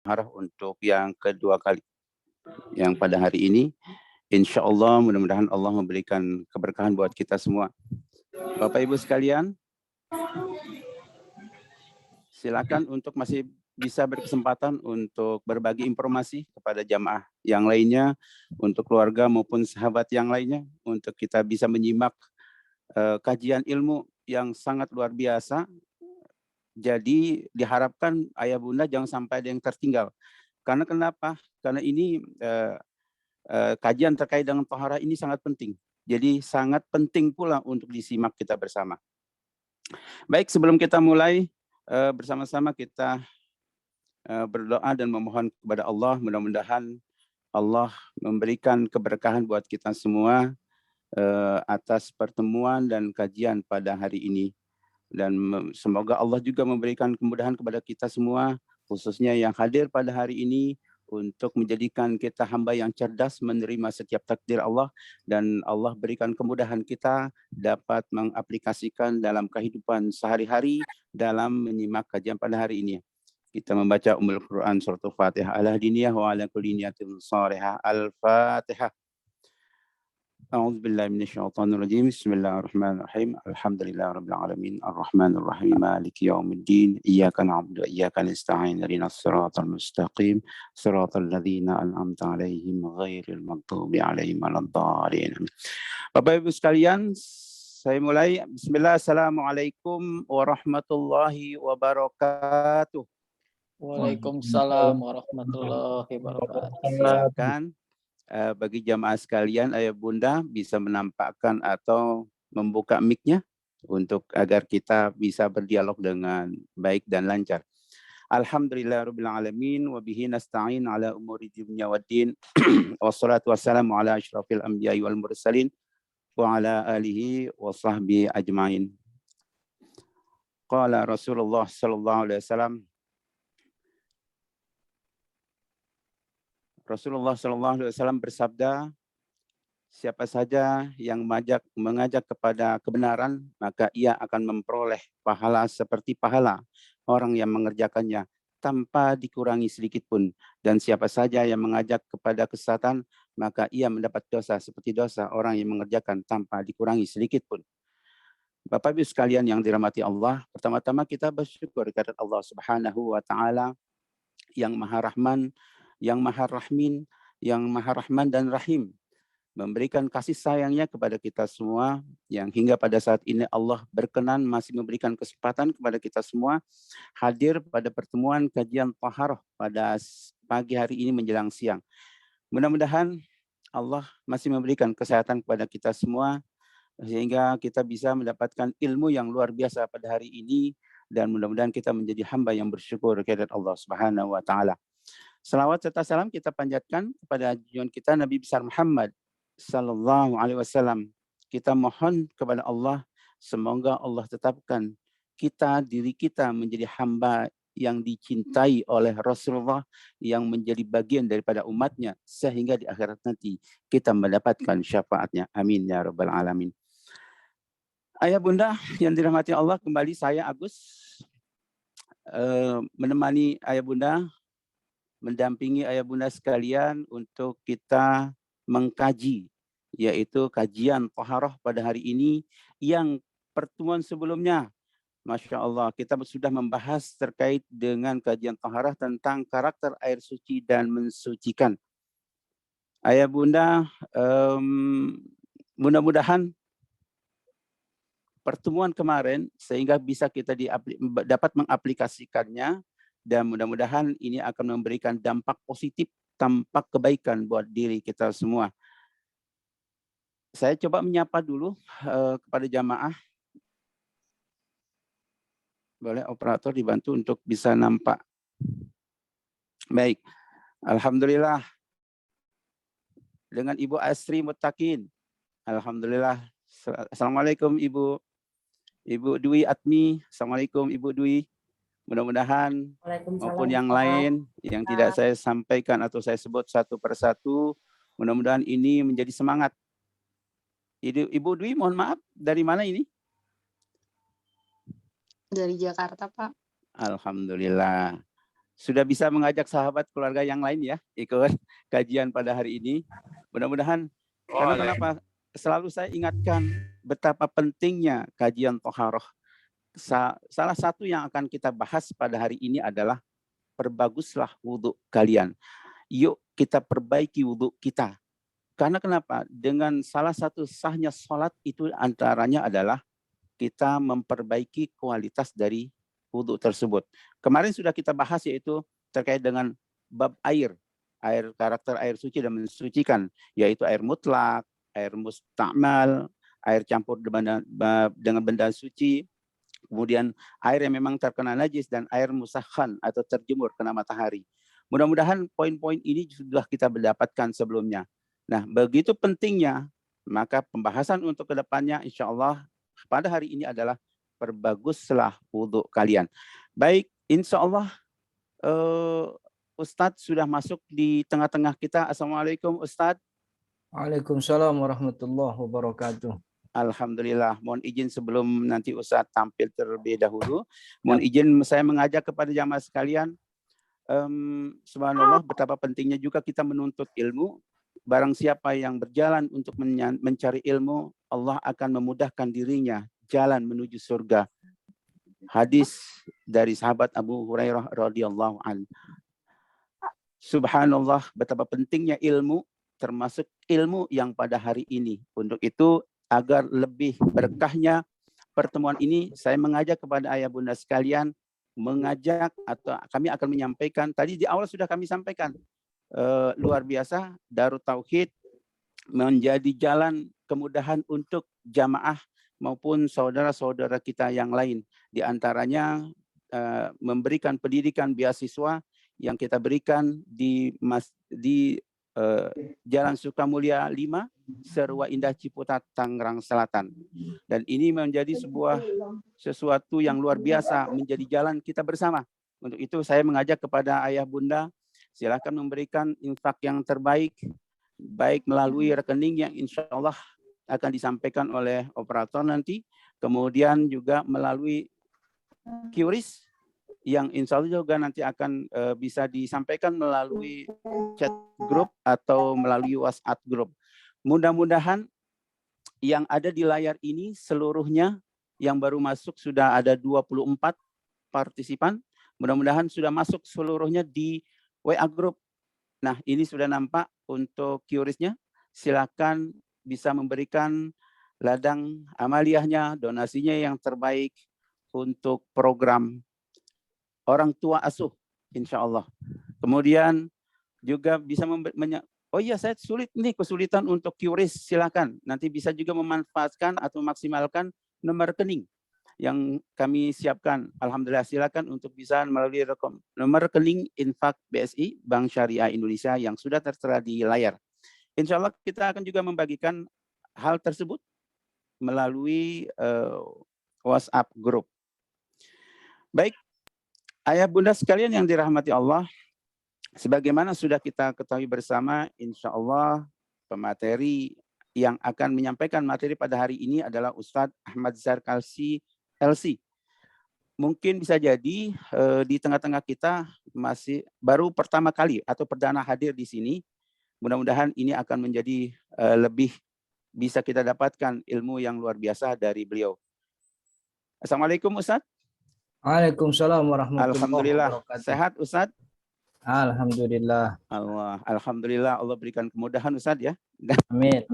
Harah untuk yang kedua kali. Yang pada hari ini, insya Allah mudah-mudahan Allah memberikan keberkahan buat kita semua. Bapak Ibu sekalian, silakan untuk masih bisa berkesempatan untuk berbagi informasi kepada jamaah yang lainnya, untuk keluarga maupun sahabat yang lainnya, untuk kita bisa menyimak kajian ilmu yang sangat luar biasa. Jadi diharapkan ayah bunda jangan sampai ada yang tertinggal. Karena kenapa? Karena ini kajian terkait dengan taharah ini sangat penting. Jadi sangat penting pula untuk disimak kita bersama. Baik, sebelum kita mulai bersama-sama kita berdoa dan memohon kepada Allah, mudah-mudahan Allah memberikan keberkahan buat kita semua atas pertemuan dan kajian pada hari ini. Dan semoga Allah juga memberikan kemudahan kepada kita semua, khususnya yang hadir pada hari ini, untuk menjadikan kita hamba yang cerdas menerima setiap takdir Allah, dan Allah berikan kemudahan kita dapat mengaplikasikan dalam kehidupan sehari-hari dalam menyimak kajian pada hari ini. Kita membaca Ummul Quran Surat Al-Fatihah. Ala diniyah wa ala kulli niyatin salihah. Al-Fatihah. أعوذ بالله من الشيطان الرجيم بسم الله الرحمن الرحيم الحمد لله رب العالمين الرحمن الرحيم مالك يوم الدين إياك نعبد وإياك نستعين اهدنا الصراط المستقيم صراط الذين أنعمت عليهم غير المغضوب عليهم ولا الضالين. Bapak Ibu sekalian, saya mulai. Bismillah. Assalamualaikum warahmatullahi wabarakatuh. Waalaikumsalam warahmatullahi wabarakatuh. Silakan bagi jamaah sekalian, ayah bunda bisa menampakkan atau membuka mic-nya untuk agar kita bisa berdialog dengan baik dan lancar. Alhamdulillahirabbil alamin wa bihi nasta'in ala umuri dunya waddin. Wassalatu wassalamu ala asyrafil anbiya'i wal mursalin wa ala alihi wa sahbihi ajmain. Qala Rasulullah sallallahu alaihi wasallam, Rasulullah SAW bersabda, siapa saja yang mengajak kepada kebenaran, maka ia akan memperoleh pahala seperti pahala orang yang mengerjakannya tanpa dikurangi sedikit pun. Dan siapa saja yang mengajak kepada kesesatan, maka ia mendapat dosa seperti dosa orang yang mengerjakan tanpa dikurangi sedikit pun. Bapak Ibu sekalian yang dirahmati Allah, pertama-tama kita bersyukur kepada Allah Subhanahu wa taala yang Maha Rahman, yang Maha Rahmin, yang Maha Rahman dan Rahim, memberikan kasih sayangnya kepada kita semua, yang hingga pada saat ini Allah berkenan masih memberikan kesempatan kepada kita semua hadir pada pertemuan kajian taharah pada pagi hari ini menjelang siang. Mudah-mudahan Allah masih memberikan kesehatan kepada kita semua sehingga kita bisa mendapatkan ilmu yang luar biasa pada hari ini, dan mudah-mudahan kita menjadi hamba yang bersyukur kepada Allah Subhanahu wa taala. Salawat serta salam kita panjatkan kepada junjungan kita Nabi besar Muhammad sallallahu alaihi wasallam. Kita mohon kepada Allah semoga Allah tetapkan diri kita menjadi hamba yang dicintai oleh Rasulullah, yang menjadi bagian daripada umatnya, sehingga di akhirat nanti kita mendapatkan syafaatnya. Amin ya rabbal alamin. Ayah bunda yang dirahmati Allah, kembali saya Agus menemani ayah bunda, mendampingi ayah bunda sekalian untuk kita mengkaji, yaitu kajian taharah pada hari ini, yang pertemuan sebelumnya, Masya Allah, kita sudah membahas terkait dengan kajian taharah tentang karakter air suci dan mensucikan. Ayah bunda, mudah-mudahan pertemuan kemarin sehingga bisa kita dapat mengaplikasikannya, dan mudah-mudahan ini akan memberikan dampak positif, dampak kebaikan buat diri kita semua. Saya coba menyapa dulu kepada jamaah. Boleh operator dibantu untuk bisa nampak. Baik, alhamdulillah. Dengan Ibu Asri Mutakin. Alhamdulillah. Assalamualaikum Ibu Dwi Atmi. Assalamualaikum Ibu Dwi. Mudah-mudahan maupun yang lain yang tidak saya sampaikan atau saya sebut satu persatu, mudah-mudahan ini menjadi semangat. Ibu Dwi, mohon maaf, dari mana ini? Dari Jakarta, Pak. Alhamdulillah. sudah bisa mengajak sahabat keluarga yang lain ya ikut kajian pada hari ini. Mudah-mudahan, karena kenapa selalu saya ingatkan betapa pentingnya kajian toharoh. Salah satu yang akan kita bahas pada hari ini adalah perbaguslah wudhu kalian. Yuk kita perbaiki wudhu kita. Karena kenapa? Dengan salah satu sahnya sholat itu antaranya adalah kita memperbaiki kualitas dari wudhu tersebut. Kemarin sudah kita bahas yaitu terkait dengan bab air karakter air suci dan mensucikan, yaitu air mutlak, air mustakmal, air campur dengan benda suci, kemudian air yang memang terkena najis, dan air musakhan atau terjemur kena matahari. Mudah-mudahan poin-poin ini sudah kita mendapatkan sebelumnya. Nah, begitu pentingnya, maka pembahasan untuk kedepannya insya Allah pada hari ini adalah perbaguslah wudhu kalian. Baik, insya Allah Ustadz sudah masuk di tengah-tengah kita. Assalamualaikum Ustadz. Waalaikumsalam warahmatullahi wabarakatuh. Alhamdulillah. Mohon izin sebelum nanti Ustadz tampil terlebih dahulu, mohon izin saya mengajak kepada jamaah sekalian, subhanallah betapa pentingnya juga kita menuntut ilmu. Barang siapa yang berjalan untuk mencari ilmu, Allah akan memudahkan dirinya jalan menuju surga. Hadis dari sahabat Abu Hurairah radhiyallahu anhu. Subhanallah, betapa pentingnya ilmu, termasuk ilmu yang pada hari ini. Untuk itu, agar lebih berkahnya pertemuan ini, saya mengajak kepada ayah bunda sekalian, mengajak atau kami akan menyampaikan, tadi di awal sudah kami sampaikan, luar biasa, Darut Tauhid menjadi jalan kemudahan untuk jamaah maupun saudara-saudara kita yang lain. Di antaranya memberikan pendidikan beasiswa yang kita berikan di Jalan Sukamulya 5, Serua Indah Ciputat, Tangerang Selatan. Dan ini menjadi sesuatu yang luar biasa, menjadi jalan kita bersama. Untuk itu saya mengajak kepada ayah bunda, silakan memberikan infak yang terbaik, baik melalui rekening yang insya Allah akan disampaikan oleh operator nanti, kemudian juga melalui QRIS yang insya Allah juga nanti akan bisa disampaikan melalui chat group atau melalui WhatsApp group. Mudah-mudahan yang ada di layar ini seluruhnya yang baru masuk sudah ada 24 partisipan. Mudah-mudahan sudah masuk seluruhnya di WA group. Nah, ini sudah nampak untuk QRIS-nya. Silakan bisa memberikan ladang amaliyahnya, donasinya yang terbaik untuk program orang tua asuh, insya Allah. Kemudian juga bisa oh iya, saya kesulitan untuk QRIS, silakan. Nanti bisa juga memanfaatkan atau maksimalkan nomor rekening yang kami siapkan. Alhamdulillah, silakan untuk bisa melalui nomor rekening infak BSI, Bank Syariah Indonesia yang sudah tertera di layar. Insya Allah kita akan juga membagikan hal tersebut melalui WhatsApp group. Baik, ayah bunda sekalian yang dirahmati Allah, sebagaimana sudah kita ketahui bersama, insya Allah pemateri yang akan menyampaikan materi pada hari ini adalah Ustadz Ahmad Zarkalsi LC. Mungkin bisa jadi di tengah-tengah kita masih baru pertama kali atau perdana hadir di sini. Mudah-mudahan ini akan menjadi lebih bisa kita dapatkan ilmu yang luar biasa dari beliau. Assalamualaikum Ustadz. Waalaikumsalam warahmatullahi Alhamdulillah. wabarakatuh. Sehat Ustadz? Alhamdulillah. Alhamdulillah Allah berikan kemudahan Ustadz ya. Amin.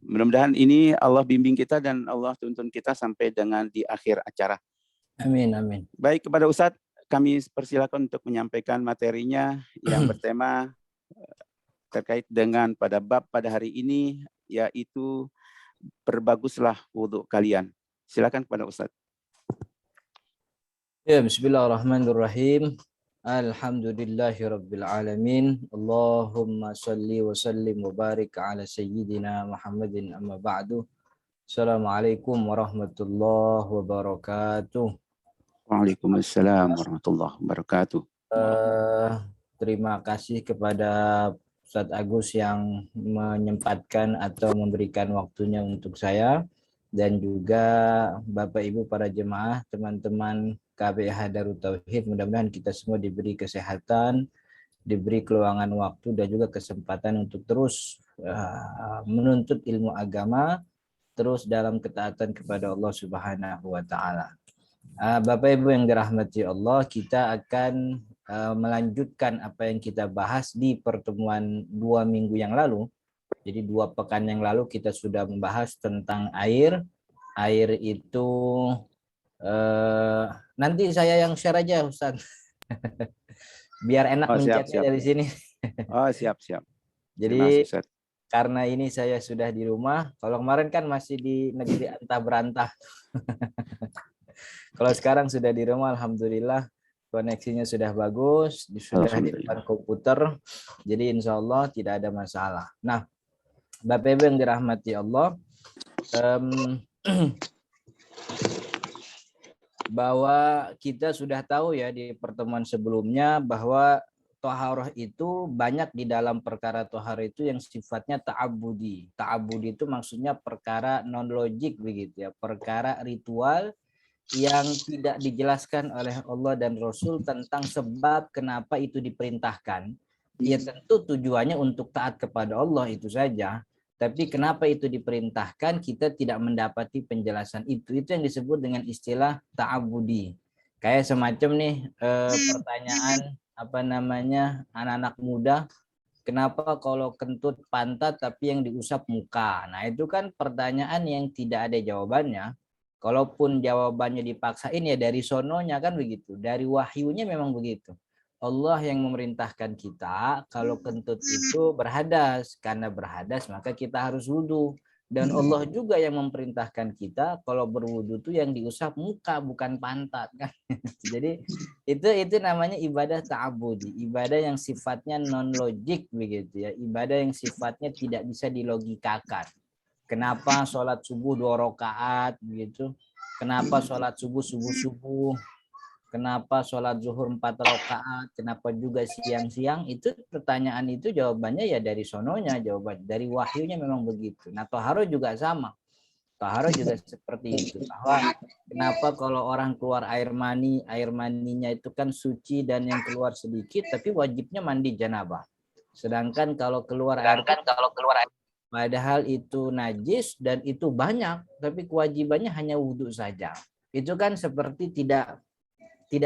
Mudah-mudahan ini Allah bimbing kita dan Allah tuntun kita sampai dengan di akhir acara. Amin. Baik, kepada Ustadz kami persilakan untuk menyampaikan materinya yang bertema terkait dengan pada bab pada hari ini, yaitu perbaguslah wudhu kalian. Silakan kepada Ustadz. Ya, bismillahirrahmanirrahim. Alhamdulillahirabbil alamin. Allahumma shalli wa sallim wa barik ala sayyidina Muhammadin amma ba'du. Assalamualaikum warahmatullahi wabarakatuh. Waalaikumsalam warahmatullahi wabarakatuh. Terima kasih kepada Ustadz Agus yang menyempatkan atau memberikan waktunya untuk saya, dan juga Bapak Ibu para jemaah, teman-teman KBH Darut Tauhid. Mudah-mudahan kita semua diberi kesehatan, diberi keluangan waktu dan juga kesempatan untuk terus menuntut ilmu agama, terus dalam ketaatan kepada Allah Subhanahu wa taala. Bapak Ibu yang dirahmati Allah, kita akan melanjutkan apa yang kita bahas di pertemuan 2 minggu yang lalu. Jadi 2 pekan yang lalu kita sudah membahas tentang air. Air itu nanti saya yang share aja Ustaz. Biar enak mencetnya dari sini. Oh, siap. Jadi karena ini saya sudah di rumah. Kalau kemarin kan masih di negeri antah berantah. Kalau sekarang sudah di rumah, alhamdulillah koneksinya sudah bagus, sudah di depan komputer. Jadi insya Allah tidak ada masalah. Nah, Bapak Ibu yang dirahmati Allah, bahwa kita sudah tahu ya di pertemuan sebelumnya bahwa toharoh itu banyak di dalam perkara toharoh itu yang sifatnya ta'abudi. Ta'abudi itu maksudnya perkara non-logik begitu ya, perkara ritual yang tidak dijelaskan oleh Allah dan Rasul tentang sebab kenapa itu diperintahkan. Ya tentu tujuannya untuk taat kepada Allah itu saja. Tapi kenapa itu diperintahkan kita tidak mendapati penjelasan itu. Itu yang disebut dengan istilah ta'abudi. Kayak semacam nih pertanyaan anak-anak muda, kenapa kalau kentut pantat tapi yang diusap muka? Nah itu kan pertanyaan yang tidak ada jawabannya. Kalaupun jawabannya dipaksain ya dari sononya kan begitu. Dari wahyunya memang begitu. Allah yang memerintahkan kita kalau kentut itu berhadas. Karena berhadas maka kita harus wudhu. Dan Allah juga yang memerintahkan kita kalau berwudhu itu yang diusap muka bukan pantat kan. Jadi itu namanya ibadah ta'abudi, ibadah yang sifatnya non logik begitu ya, ibadah yang sifatnya tidak bisa dilogikakan. Kenapa sholat subuh 2 rakaat begitu? Kenapa sholat subuh? Kenapa sholat zuhur 4 rakaat? Kenapa juga siang-siang? Itu pertanyaan itu jawabannya ya dari sononya, jawaban dari wahyunya memang begitu. Nah, toharo juga sama. Toharo juga seperti itu. Bahwa kenapa kalau orang keluar air maninya itu kan suci dan yang keluar sedikit, tapi wajibnya mandi janabah. Sedangkan kalau keluar air padahal itu najis dan itu banyak, tapi kewajibannya hanya wudhu saja. Itu kan seperti tidak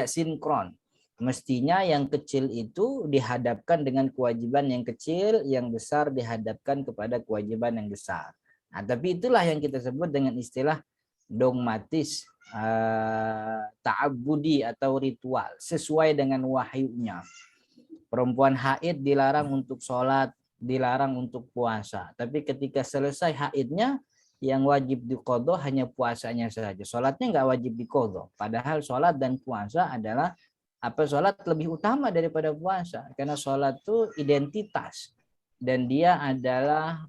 sinkron. Mestinya yang kecil itu dihadapkan dengan kewajiban yang kecil, yang besar dihadapkan kepada kewajiban yang besar. Nah, tapi itulah yang kita sebut dengan istilah dogmatis, ta'abudi atau ritual, sesuai dengan wahyunya. Perempuan haid dilarang untuk sholat, dilarang untuk puasa. Tapi ketika selesai haidnya, yang wajib diqodho hanya puasanya saja. Sholatnya nggak wajib diqodho. Padahal sholat dan puasa adalah sholat lebih utama daripada puasa. Karena sholat itu identitas. Dan dia adalah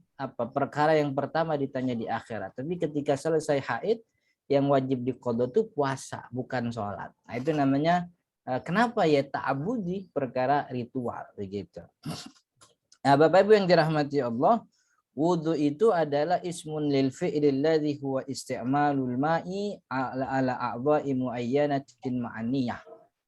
perkara yang pertama ditanya di akhirat. Tapi ketika selesai haid, yang wajib diqodho itu puasa, bukan sholat. Nah, itu namanya kenapa ya ta'abudi, perkara ritual begitu. Nah, Bapak Ibu yang dirahmati Allah, wudu itu adalah ismun lil fi'lil ladzi huwa isti'malul ma'i ala a'dha'i muayyanatin ma'aniyah.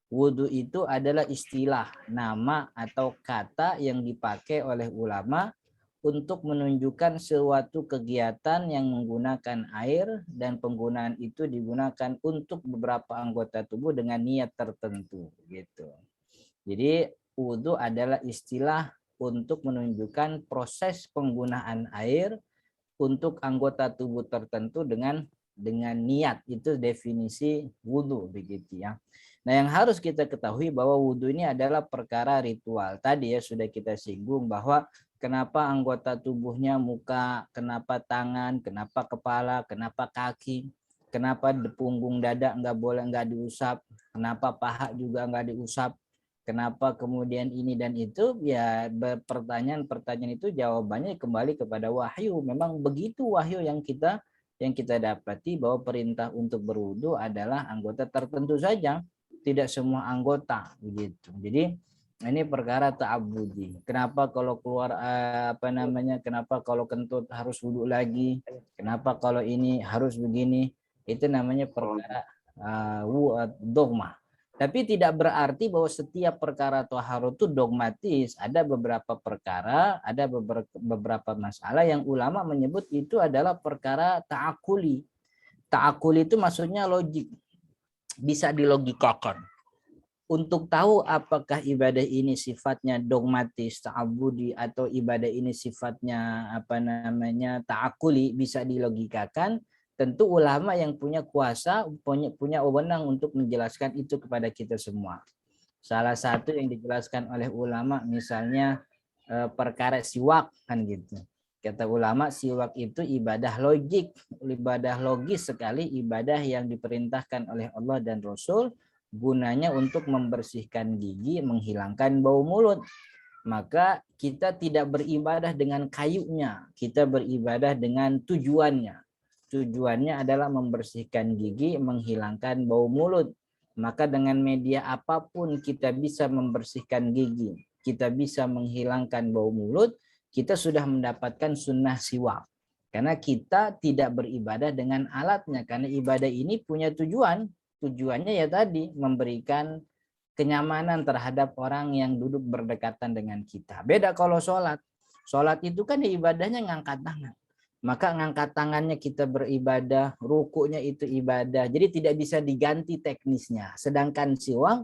Wudu itu adalah istilah, nama atau kata yang dipakai oleh ulama untuk menunjukkan suatu kegiatan yang menggunakan air dan penggunaan itu digunakan untuk beberapa anggota tubuh dengan niat tertentu gitu. Jadi wudu adalah istilah untuk menunjukkan proses penggunaan air untuk anggota tubuh tertentu dengan niat. Itu definisi wudu begitu ya. Nah, yang harus kita ketahui bahwa wudu ini adalah perkara ritual. Tadi ya sudah kita singgung bahwa kenapa anggota tubuhnya muka, kenapa tangan, kenapa kepala, kenapa kaki, kenapa punggung dada nggak diusap, kenapa paha juga nggak diusap. Kenapa kemudian ini dan itu, ya pertanyaan itu jawabannya kembali kepada wahyu. Memang begitu wahyu yang kita dapati bahwa perintah untuk berwudu adalah anggota tertentu saja, tidak semua anggota begitu. Jadi ini perkara ta'abudi. Kenapa kalau keluar kenapa kalau kentut harus wudu lagi? Kenapa kalau ini harus begini? Itu namanya perkara dogma. Tapi tidak berarti bahwa setiap perkara taharah itu dogmatis. Ada beberapa perkara, ada beberapa masalah yang ulama menyebut itu adalah perkara ta'akuli. Ta'akuli itu maksudnya logik, bisa dilogikakan. Untuk tahu apakah ibadah ini sifatnya dogmatis, ta'abudi, atau ibadah ini sifatnya ta'akuli, bisa dilogikakan. Tentu ulama yang punya kuasa, punya wewenang untuk menjelaskan itu kepada kita semua. Salah satu yang dijelaskan oleh ulama misalnya perkara siwak, kan gitu. Kata ulama, siwak itu ibadah logis sekali, ibadah yang diperintahkan oleh Allah dan Rasul, gunanya untuk membersihkan gigi, menghilangkan bau mulut. Maka kita tidak beribadah dengan kayunya, kita beribadah dengan tujuannya. Tujuannya adalah membersihkan gigi, menghilangkan bau mulut. Maka dengan media apapun kita bisa membersihkan gigi, kita bisa menghilangkan bau mulut, kita sudah mendapatkan sunnah siwak. Karena kita tidak beribadah dengan alatnya, karena ibadah ini punya tujuan. Tujuannya ya tadi, memberikan kenyamanan terhadap orang yang duduk berdekatan dengan kita. Beda kalau sholat. Sholat itu kan ibadahnya ngangkat tangan. Maka ngangkat tangannya kita beribadah, rukuknya itu ibadah. Jadi tidak bisa diganti teknisnya. Sedangkan siwak,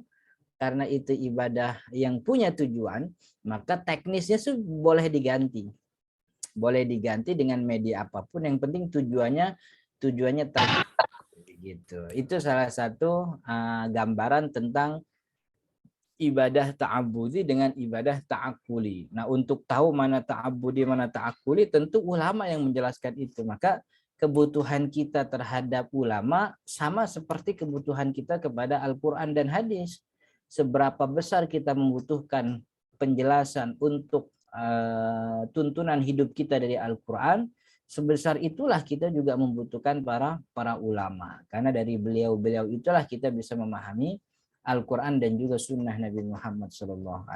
karena itu ibadah yang punya tujuan, maka teknisnya boleh diganti. Boleh diganti dengan media apapun, yang penting tujuannya gitu. Itu salah satu gambaran tentang ibadah ta'abudi dengan ibadah ta'akuli. Nah, untuk tahu mana ta'abudi, mana ta'akuli, tentu ulama yang menjelaskan itu. Maka kebutuhan kita terhadap ulama sama seperti kebutuhan kita kepada Al-Quran dan hadis. Seberapa besar kita membutuhkan penjelasan untuk tuntunan hidup kita dari Al-Quran, sebesar itulah kita juga membutuhkan para ulama. Karena dari beliau-beliau itulah kita bisa memahami Al-Quran dan juga sunnah Nabi Muhammad SAW.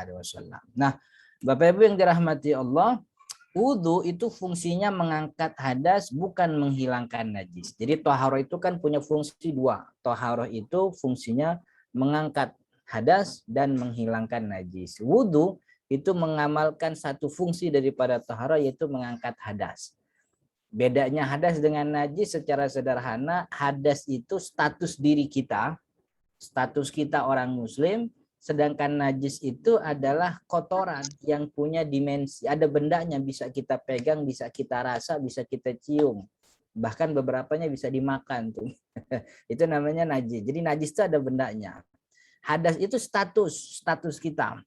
Nah, Bapak Ibu yang dirahmati Allah, wudu itu fungsinya mengangkat hadas, bukan menghilangkan najis. Jadi taharah itu kan punya fungsi dua. Taharah itu fungsinya mengangkat hadas dan menghilangkan najis. Wudu itu mengamalkan satu fungsi daripada taharah, yaitu mengangkat hadas. Bedanya hadas dengan najis secara sederhana, hadas itu status diri kita, status kita orang muslim, sedangkan najis itu adalah kotoran yang punya dimensi, ada bendanya, bisa kita pegang, bisa kita rasa, bisa kita cium, bahkan beberapanya bisa dimakan tuh. Itu namanya najis. Jadi najis itu ada bendanya. Hadas itu status kita.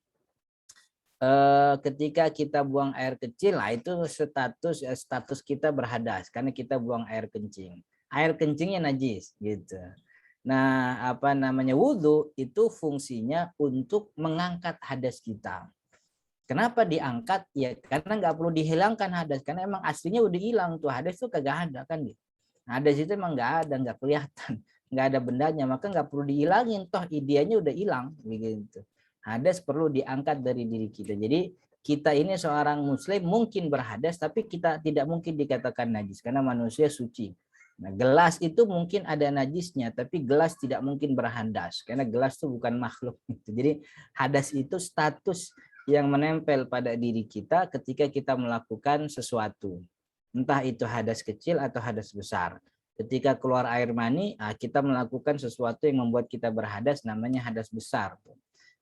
Ketika kita buang air kecil, lah itu status kita berhadas karena kita buang air kencing. Air kencingnya najis gitu. Nah, wudu itu fungsinya untuk mengangkat hadas kita. Kenapa diangkat? Ya karena nggak perlu dihilangkan hadas, karena emang aslinya udah hilang tuh, hadas tuh kagak ada kan gitu. Hadas itu emang nggak ada, nggak kelihatan, nggak ada bendanya, maka nggak perlu dihilangin, toh ideanya udah hilang begitu. Hadas perlu diangkat dari diri kita. Jadi kita ini seorang muslim mungkin berhadas, tapi kita tidak mungkin dikatakan najis karena manusia suci. Nah, gelas itu mungkin ada najisnya, tapi gelas tidak mungkin berhadas karena gelas itu bukan makhluk. Jadi hadas itu status yang menempel pada diri kita ketika kita melakukan sesuatu. Entah itu hadas kecil atau hadas besar. Ketika keluar air mani, kita melakukan sesuatu yang membuat kita berhadas, namanya hadas besar.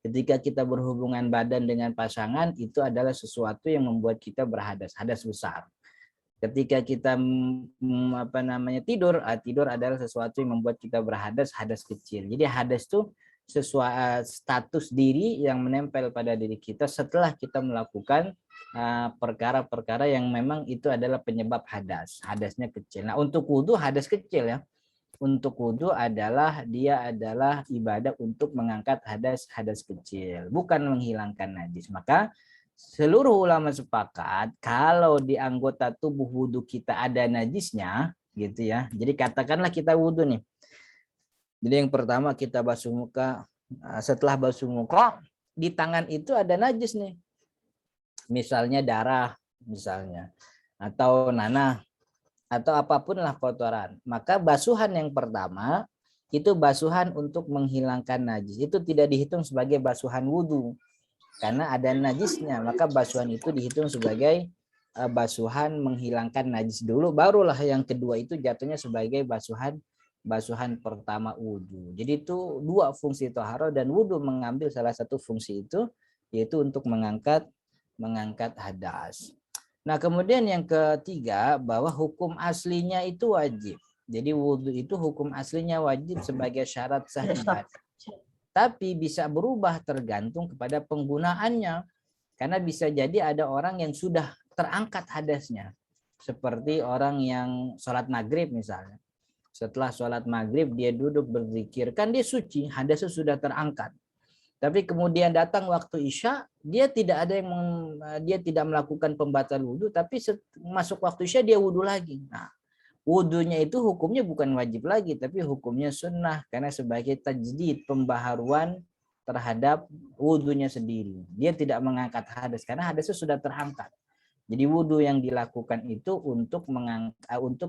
Ketika kita berhubungan badan dengan pasangan, itu adalah sesuatu yang membuat kita berhadas, hadas besar. Ketika kita tidur adalah sesuatu yang membuat kita berhadas, hadas kecil. Jadi hadas itu sesuatu status diri yang menempel pada diri kita setelah kita melakukan perkara-perkara yang memang itu adalah penyebab hadas, hadasnya kecil. Nah, untuk wudu hadas kecil ya. Untuk wudu dia adalah ibadah untuk mengangkat hadas kecil, bukan menghilangkan najis. Maka seluruh ulama sepakat kalau di anggota tubuh wudu kita ada najisnya, gitu ya. Jadi katakanlah kita wudu nih. Jadi yang pertama kita basuh muka, setelah basuh muka di tangan itu ada najis nih. Misalnya darah, misalnya, atau nanah, atau apapun lah kotoran. Maka basuhan yang pertama itu basuhan untuk menghilangkan najis. Itu tidak dihitung sebagai basuhan wudhu karena ada najisnya, maka basuhan itu dihitung sebagai basuhan menghilangkan najis dulu, barulah yang kedua itu jatuhnya sebagai basuhan pertama wudhu. Jadi itu dua fungsi toharo, dan wudhu mengambil salah satu fungsi itu, yaitu untuk mengangkat hadas. Nah, kemudian yang ketiga, bahwa hukum aslinya itu wajib. Jadi wudhu itu hukum aslinya wajib sebagai syarat sah ibadah. Tapi bisa berubah tergantung kepada penggunaannya. Karena bisa jadi ada orang yang sudah terangkat hadasnya. Seperti orang yang sholat maghrib misalnya. Setelah sholat maghrib dia duduk berzikir. Kan dia suci, hadasnya sudah terangkat. Tapi kemudian datang waktu isya, dia tidak melakukan pembatal wudhu, tapi masuk waktu isya dia wudhu lagi. Nah, wudhunya itu hukumnya bukan wajib lagi, tapi hukumnya sunnah karena sebagai tajdid, pembaharuan terhadap wudhunya sendiri. Dia tidak mengangkat hadas karena hadasnya sudah terangkat. Jadi wudhu yang dilakukan itu untuk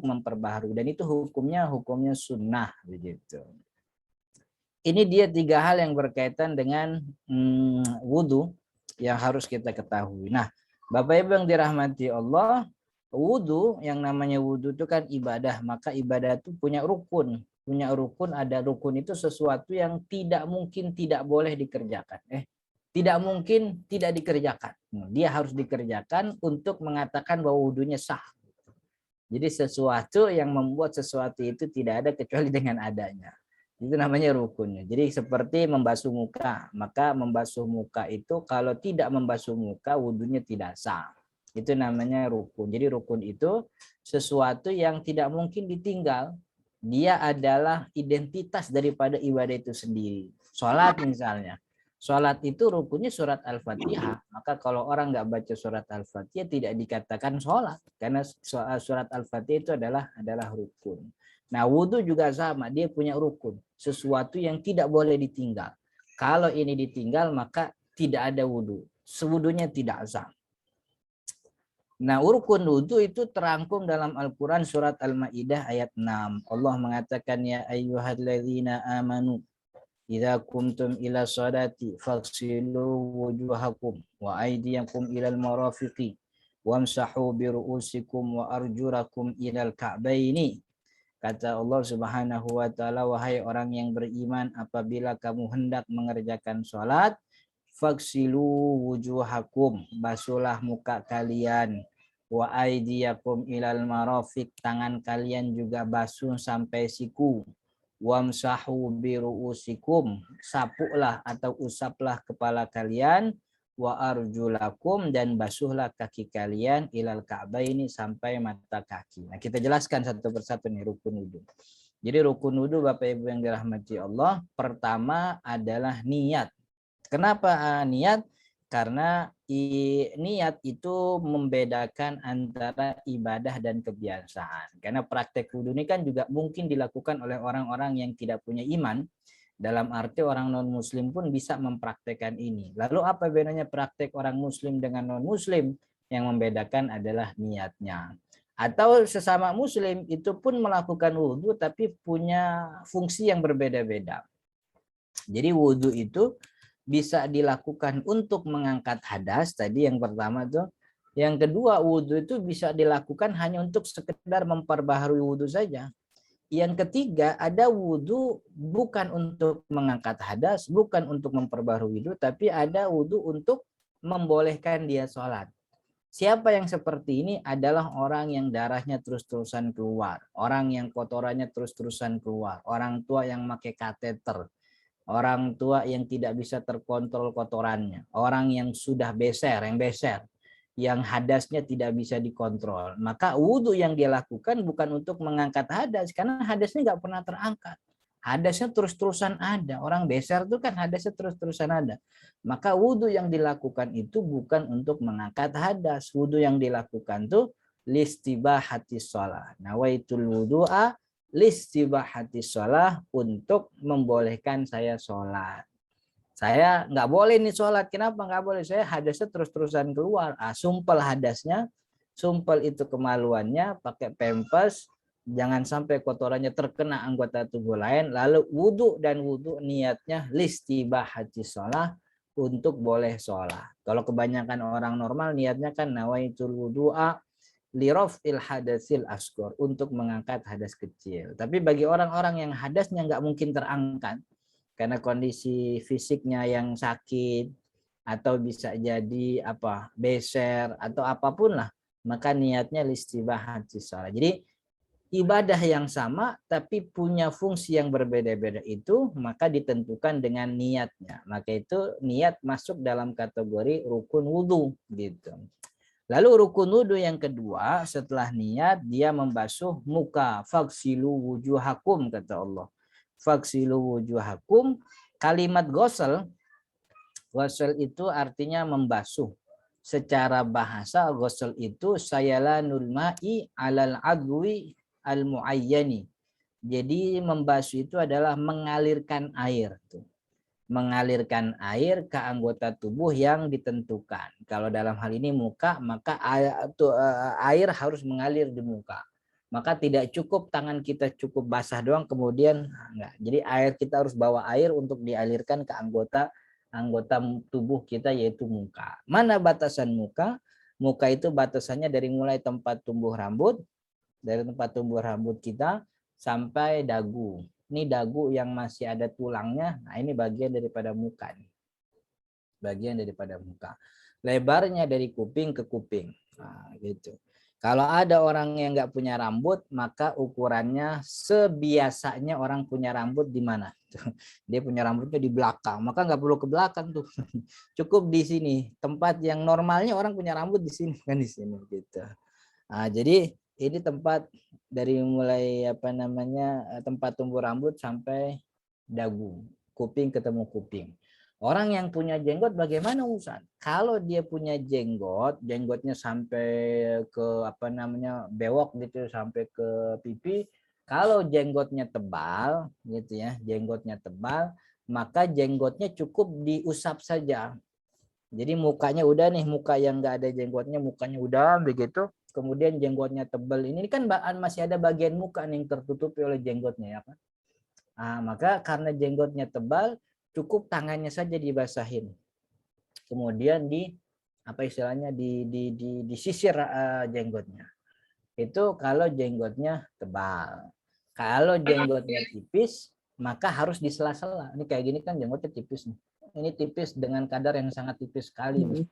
memperbaharui, dan itu hukumnya sunnah begitu. Ini dia 3 hal yang berkaitan dengan wudhu yang harus kita ketahui. Nah, Bapak Ibu yang dirahmati Allah, wudhu, yang namanya wudhu itu kan ibadah, maka ibadah itu punya rukun. Ada rukun itu sesuatu yang tidak mungkin tidak boleh dikerjakan. Tidak mungkin tidak dikerjakan. Dia harus dikerjakan untuk mengatakan bahwa wudhunya sah. Jadi sesuatu yang membuat sesuatu itu tidak ada kecuali dengan adanya. Itu namanya rukunnya. Jadi seperti membasuh muka, maka membasuh muka itu kalau tidak membasuh muka wudhunya tidak sah. Itu namanya rukun. Jadi rukun itu sesuatu yang tidak mungkin ditinggal. Dia adalah identitas daripada ibadah itu sendiri. Sholat misalnya. Sholat itu rukunnya surat Al-Fatihah. Maka kalau orang nggak baca surat Al-Fatihah tidak dikatakan sholat. Karena surat Al-Fatihah itu adalah rukun. Nah, wudhu juga sama, dia punya rukun, sesuatu yang tidak boleh ditinggal. Kalau ini ditinggal maka tidak ada wudhu, wudhunya tidak sah. Nah, rukun wudhu itu terangkum dalam Al-Quran surat Al-Ma'idah ayat 6. Allah mengatakan, ya ayyuhalladzina amanu idza kumtum ila sholati faghsilu wujuhakum wa aydiyakum ilal marafiqi wamsahu bi ru'usikum wa arjulakum ilal ka'baini. Kata Allah Subhanahu wa taala, wahai orang yang beriman, apabila kamu hendak mengerjakan sholat, faghsilu wujuhakum, basuhlah muka kalian, wa aydiyakum ilal marafiq, tangan kalian juga basuh sampai siku, wamsahu bi ru'usikum, sapulah atau usaplah kepala kalian, wa arjulakum, dan basuhlah kaki kalian ilal ka'baini, sampai mata kaki. Nah, kita jelaskan satu persatu nih rukun wudhu. Jadi rukun wudhu Bapak Ibu yang dirahmati Allah, pertama adalah niat. Kenapa niat? Karena niat itu membedakan antara ibadah dan kebiasaan. Karena praktek wudhu ini kan juga mungkin dilakukan oleh orang-orang yang tidak punya iman. Dalam arti orang non-muslim pun bisa mempraktekkan ini. Lalu apa bedanya praktek orang muslim dengan non-muslim? Yang membedakan adalah niatnya. Atau sesama muslim itu pun melakukan wudhu tapi punya fungsi yang berbeda-beda. Jadi wudhu itu bisa dilakukan untuk mengangkat hadas, tadi yang pertama tuh. Yang kedua, wudhu itu bisa dilakukan hanya untuk sekedar memperbaharui wudhu saja. Yang ketiga, ada wudhu bukan untuk mengangkat hadas, bukan untuk memperbarui wudhu, tapi ada wudhu untuk membolehkan dia sholat. Siapa yang seperti ini adalah orang yang darahnya terus-terusan keluar, orang yang kotorannya terus-terusan keluar, orang tua yang pakai kateter, orang tua yang tidak bisa terkontrol kotorannya, orang yang sudah beser, yang hadasnya tidak bisa dikontrol. Maka wudhu yang dia lakukan bukan untuk mengangkat hadas, karena hadasnya nggak pernah terangkat. Hadasnya terus-terusan ada. Orang beser itu kan hadasnya terus-terusan ada. Maka wudhu yang dilakukan itu bukan untuk mengangkat hadas. Wudhu yang dilakukan itu listibahati sholah. Nawaitul wudhu'a listibahati sholah, untuk membolehkan saya sholat. Saya nggak boleh nih sholat. Kenapa nggak boleh? Saya hadasnya terus-terusan keluar. Sumpel hadasnya, sumpel itu kemaluannya, pakai pempes, Jangan sampai kotorannya terkena anggota tubuh lain. Lalu wudhu dan wudhu niatnya listibahati sholat, untuk boleh sholat. Kalau kebanyakan orang normal niatnya kan nawaitul wudu'a lirafil hadasil asghar, untuk mengangkat hadas kecil. Tapi bagi orang-orang yang hadasnya nggak mungkin terangkat karena kondisi fisiknya yang sakit atau bisa jadi beser atau apapun lah, maka niatnya listibahati sholat. Jadi ibadah yang sama tapi punya fungsi yang berbeda-beda itu maka ditentukan dengan niatnya. Maka itu niat masuk dalam kategori rukun wudhu gitu. Lalu rukun wudhu yang kedua setelah niat, dia membasuh muka. Faghsilu wujuhakum, kata Allah. Faghsilu wujuhakum. Kalimat ghusl itu artinya membasuh. Secara bahasa ghusl itu sayalanul ma'i alal adwi al-muayyani. Jadi membasuh itu adalah mengalirkan air. Mengalirkan air ke anggota tubuh yang ditentukan. Kalau dalam hal ini muka, maka air harus mengalir di muka. Maka tidak cukup tangan kita cukup basah doang kemudian enggak. Jadi air kita harus bawa air untuk dialirkan ke anggota tubuh kita yaitu muka. Mana batasan muka? Muka itu batasannya dari mulai tempat tumbuh rambut, dari tempat tumbuh rambut kita sampai dagu. Ini dagu yang masih ada tulangnya. Nah, ini bagian daripada muka. Bagian daripada muka. Lebarnya dari kuping ke kuping. Nah, gitu. Kalau ada orang yang nggak punya rambut, maka ukurannya sebiasanya orang punya rambut di mana? Dia punya rambutnya di belakang, maka nggak perlu ke belakang tuh. Cukup di sini. Tempat yang normalnya orang punya rambut di sini, kan di sini gitu. Nah, jadi ini tempat dari mulai tempat tumbuh rambut sampai dagu, kuping ketemu kuping. Orang yang punya jenggot bagaimana Ustaz? Kalau dia punya jenggotnya sampai ke bewok gitu sampai ke pipi. Kalau jenggotnya tebal gitu ya, jenggotnya tebal, maka jenggotnya cukup diusap saja. Jadi mukanya udah nih, muka yang nggak ada jenggotnya, mukanya udah begitu. Kemudian jenggotnya tebal, ini kan masih ada bagian muka nih yang tertutupi oleh jenggotnya ya kan. Nah, maka karena jenggotnya tebal, cukup tangannya saja dibasahin. Kemudian disisir jenggotnya. Itu kalau jenggotnya tebal. Kalau jenggotnya tipis, maka harus di sela-sela. Ini kayak gini kan jenggotnya tipis nih. Ini tipis dengan kadar yang sangat tipis sekali.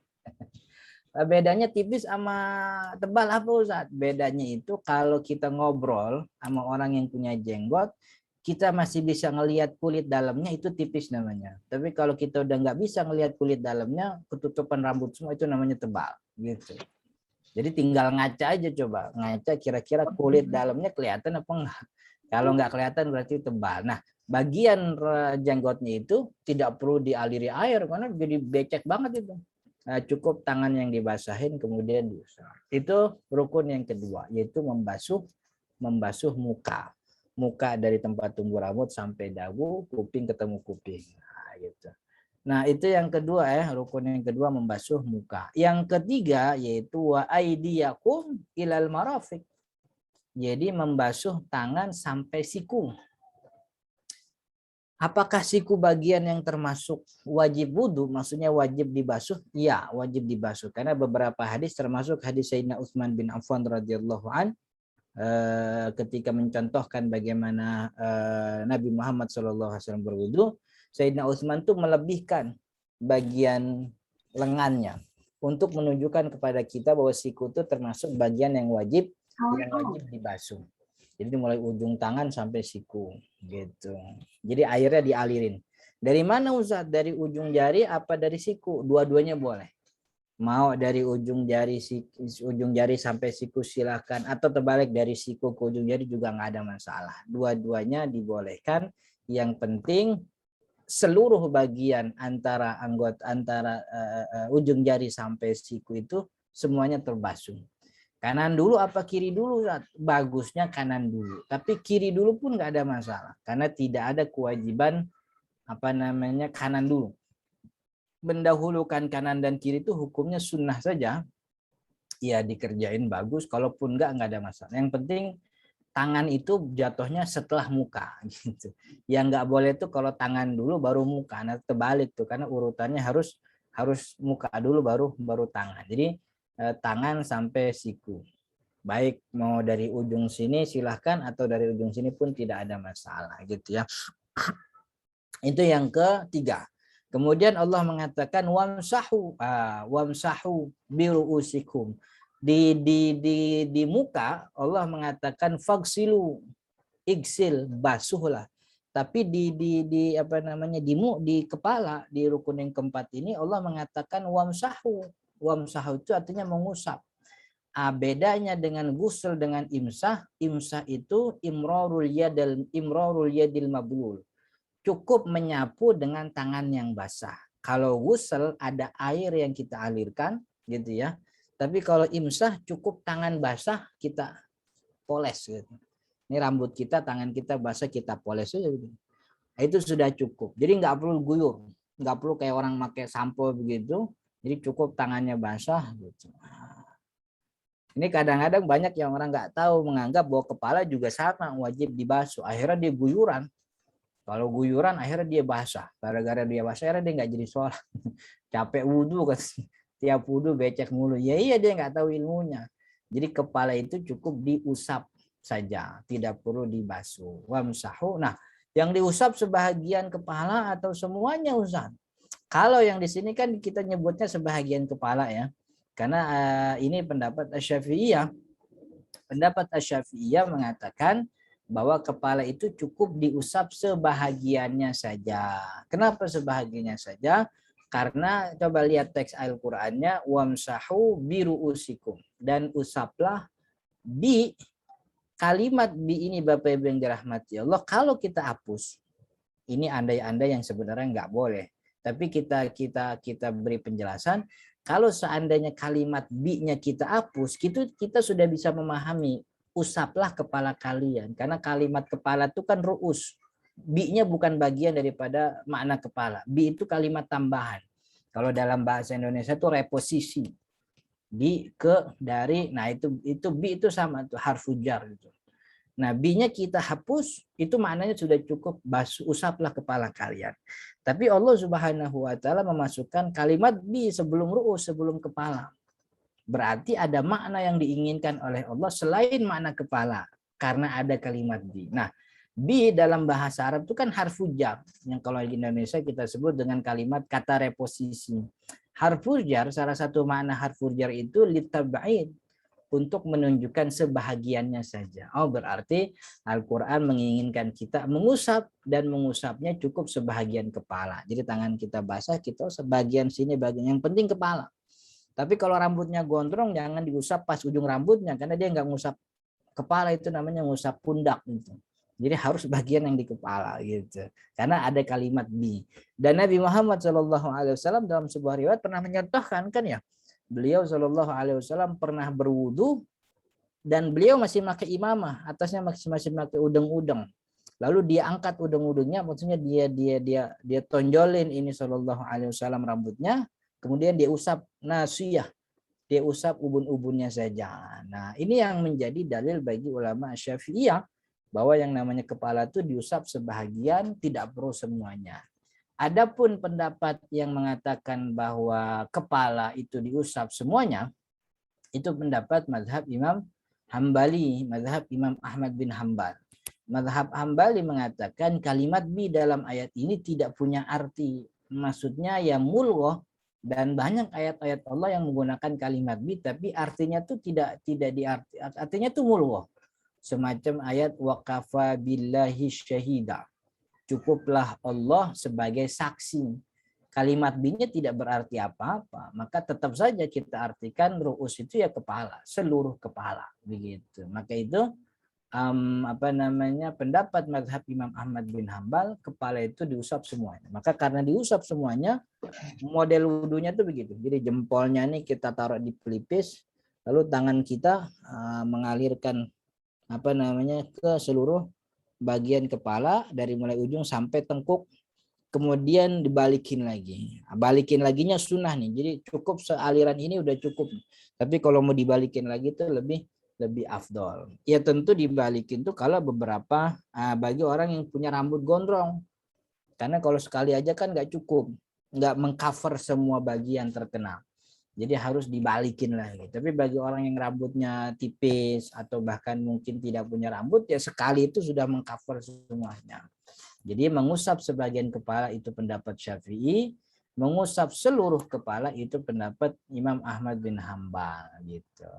Bedanya tipis sama tebal apa Ustaz? Bedanya itu kalau kita ngobrol sama orang yang punya jenggot, kita masih bisa ngelihat kulit dalamnya, itu tipis namanya. Tapi kalau kita udah nggak bisa ngelihat kulit dalamnya, ketutupan rambut semua, itu namanya tebal gitu. Jadi tinggal ngaca aja, coba ngaca kira-kira kulit dalamnya kelihatan apa enggak. Kalau nggak kelihatan berarti tebal. Nah, bagian jenggotnya itu tidak perlu dialiri air karena jadi becek banget itu. Nah, cukup tangan yang dibasahin kemudian diusap. Itu rukun yang kedua, yaitu membasuh muka. Muka dari tempat tumbuh rambut sampai dagu, kuping ketemu kuping. Nah, gitu. Nah, itu yang kedua ya, rukun yang kedua membasuh muka. Yang ketiga yaitu wa aidiyakum ilal marafiq. Jadi membasuh tangan sampai siku. Apakah siku bagian yang termasuk wajib wudhu? Maksudnya wajib dibasuh? Iya, wajib dibasuh. Karena beberapa hadis termasuk hadis Sayyidina Utsman bin Affan radhiyallahu an ketika mencontohkan bagaimana Nabi Muhammad SAW berwudu, Sayyidina Utsman itu melebihkan bagian lengannya untuk menunjukkan kepada kita bahwa siku itu termasuk bagian yang wajib dibasuh. Jadi mulai ujung tangan sampai siku gitu. Jadi airnya dialirin. Dari mana Ustaz? Dari ujung jari apa dari siku? Dua-duanya boleh. Mau dari ujung jari sampai siku silakan, atau terbalik dari siku ke ujung jari juga nggak ada masalah. Dua-duanya dibolehkan. Yang penting seluruh bagian antara ujung jari sampai siku itu semuanya terbasuh. Kanan dulu apa kiri dulu? Bagusnya kanan dulu. Tapi kiri dulu pun nggak ada masalah karena tidak ada kewajiban kanan dulu. Mendahulukan kanan dan kiri itu hukumnya sunnah saja. Ya dikerjain bagus, kalaupun nggak ada masalah. Yang penting tangan itu jatuhnya setelah muka gitu. Yang nggak boleh tuh kalau tangan dulu baru muka, nah terbalik tuh karena urutannya harus muka dulu baru tangan. Jadi tangan sampai siku. Baik mau dari ujung sini silahkan atau dari ujung sini pun tidak ada masalah gitu ya. Itu yang ketiga. Kemudian Allah mengatakan wamsahu biruusikum. Di muka Allah mengatakan fagsilu, igsil, basuhlah. Tapi di apa namanya di kepala di rukun yang keempat ini Allah mengatakan wamsahu. Wamsahu itu artinya mengusap. Bedanya dengan ghusl dengan imsah itu imrarul yadil mablul. Cukup menyapu dengan tangan yang basah. Kalau ghusl ada air yang kita alirkan gitu ya. Tapi kalau imsah cukup tangan basah kita poles gitu. Ini rambut kita, tangan kita basah kita poles aja gitu. Itu sudah cukup. Jadi nggak perlu guyur, nggak perlu kayak orang pakai sampo begitu. Jadi cukup tangannya basah gitu. Ini kadang-kadang banyak yang orang nggak tahu menganggap bahwa kepala juga sama wajib dibasuh. Akhirnya dia guyuran. Kalau guyuran akhirnya dia basah. Gara-gara dia basah akhirnya dia nggak jadi sholat. Capek wudhu kan. Tiap wudhu becek mulu. Ya iya dia nggak tahu ilmunya. Jadi kepala itu cukup diusap saja. Tidak perlu dibasuh. Wamsahu. Nah yang diusap sebahagian kepala atau semuanya Ustaz? Kalau yang di sini kan kita nyebutnya sebahagian kepala ya. Karena ini pendapat Asy-Syafi'iyah. Pendapat Asy-Syafi'iyah mengatakan bahwa kepala itu cukup diusap sebahagiannya saja. Kenapa sebahagiannya saja? Karena coba lihat teks Al-Qur'annya wamsahu biruusikum dan usaplah bi. Kalimat bi ini Bapak Ibu yang dirahmati Allah kalau kita hapus ini andai-andai yang sebenarnya nggak boleh. Tapi kita beri penjelasan. Kalau seandainya kalimat bi-nya kita hapus, kita sudah bisa memahami usaplah kepala kalian. Karena kalimat kepala itu kan ru'us. Bi-nya bukan bagian daripada makna kepala. Bi itu kalimat tambahan. Kalau dalam bahasa Indonesia itu reposisi. Nah itu bi itu sama tuh harfu jar gitu. Nah, bi-nya kita hapus, itu maknanya sudah cukup usaplah kepala kalian. Tapi Allah Subhanahu wa taala memasukkan kalimat bi sebelum ru'us, sebelum kepala. Berarti ada makna yang diinginkan oleh Allah selain makna kepala karena ada kalimat bi. Nah, bi dalam bahasa Arab itu kan harfu jar yang kalau di Indonesia kita sebut dengan kalimat kata reposisi. Harfu jar, salah satu makna harfu jar itu litab'id, untuk menunjukkan sebahagiannya saja. Oh, berarti Al-Quran menginginkan kita mengusap dan mengusapnya cukup sebahagian kepala. Jadi tangan kita basah, kita sebagian sini, bagian yang penting kepala. Tapi kalau rambutnya gondrong jangan diusap pas ujung rambutnya karena dia nggak ngusap kepala, itu namanya ngusap pundak gitu. Jadi harus bagian yang di kepala gitu. Karena ada kalimat bi. Dan Nabi Muhammad SAW dalam sebuah riwayat pernah menyontohkan kan ya. Beliau Shallallahu Alaihi Wasallam pernah berwudu dan beliau masih pakai imamah, atasnya masih pakai udeng-udeng. Lalu dia angkat udeng-udengnya, maksudnya dia tonjolin ini Shallallahu Alaihi Wasallam rambutnya, kemudian dia usap nasiyah, dia usap ubun-ubunnya saja. Nah ini yang menjadi dalil bagi ulama Syafi'iyah bahwa yang namanya kepala itu diusap sebahagian, tidak perlu semuanya. Adapun pendapat yang mengatakan bahwa kepala itu diusap semuanya, itu pendapat mazhab Imam Hambali, mazhab Imam Ahmad bin Hambal. Mazhab Hambali mengatakan kalimat bi dalam ayat ini tidak punya arti. Maksudnya ya mulghah, dan banyak ayat-ayat Allah yang menggunakan kalimat bi tapi artinya itu tidak diarti, artinya itu mulghah. Semacam ayat waqafa billahi syahida. Cukuplah Allah sebagai saksi. Kalimat bi-nya tidak berarti apa-apa, maka tetap saja kita artikan ru'us itu ya kepala, seluruh kepala begitu. Maka itu pendapat mazhab Imam Ahmad bin Hambal, kepala itu diusap semuanya. Maka karena diusap semuanya, model wudunya itu begitu. Jadi jempolnya nih kita taruh di pelipis, lalu tangan kita mengalirkan ke seluruh bagian kepala dari mulai ujung sampai tengkuk, kemudian dibalikin lagi. Balikin laginya sunnah nih, jadi cukup sealiran ini udah cukup. Tapi kalau mau dibalikin lagi itu lebih lebih afdol. Ya tentu dibalikin tuh kalau beberapa bagi orang yang punya rambut gondrong. Karena kalau sekali aja kan nggak cukup, nggak mengcover semua bagian terkena. Jadi harus dibalikin lagi. Tapi bagi orang yang rambutnya tipis atau bahkan mungkin tidak punya rambut, ya sekali itu sudah mengcover semuanya. Jadi mengusap sebagian kepala itu pendapat Syafi'i, mengusap seluruh kepala itu pendapat Imam Ahmad bin Hambal gitu.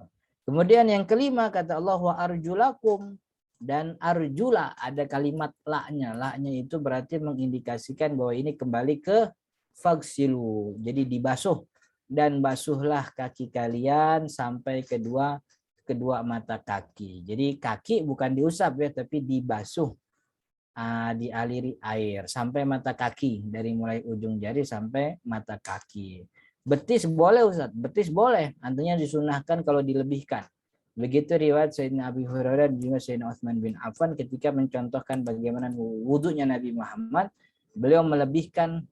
Kemudian yang kelima kata Allah wa arjulakum, dan arjula ada kalimat la-nya. La-nya itu berarti mengindikasikan bahwa ini kembali ke fagsilu. Jadi dibasuh, dan basuhlah kaki kalian sampai kedua mata kaki. Jadi kaki bukan diusap ya, tapi dibasuh, dialiri air sampai mata kaki, dari mulai ujung jari sampai mata kaki. Betis boleh Ustaz, betis boleh, artinya disunahkan kalau dilebihkan. Begitu riwayat Sayyidina Abi Hurairah dan juga Sayyidina Utsman bin Affan ketika mencontohkan bagaimana wudunya Nabi Muhammad, beliau melebihkan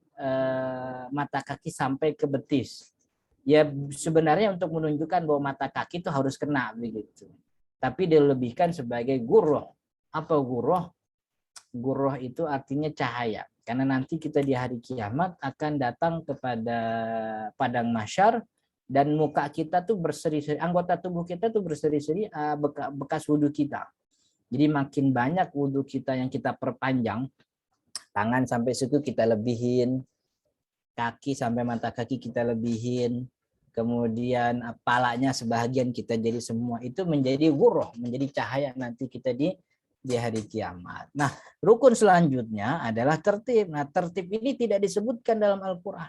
mata kaki sampai ke betis. Ya sebenarnya untuk menunjukkan bahwa mata kaki itu harus kena begitu. Tapi dilebihkan sebagai gurroh. Apa gurroh? Gurroh itu artinya cahaya. Karena nanti kita di hari kiamat akan datang kepada padang mahsyar dan muka kita tuh berseri-seri, anggota tubuh kita tuh berseri-seri bekas wudhu kita. Jadi makin banyak wudhu kita yang kita perpanjang, tangan sampai situ kita lebihin, kaki sampai mata kaki kita lebihin, kemudian palanya sebahagian kita jadi semua, itu menjadi gurroh, menjadi cahaya nanti kita di hari kiamat. Nah, rukun selanjutnya adalah tertib. Nah, tertib ini tidak disebutkan dalam Al-Quran.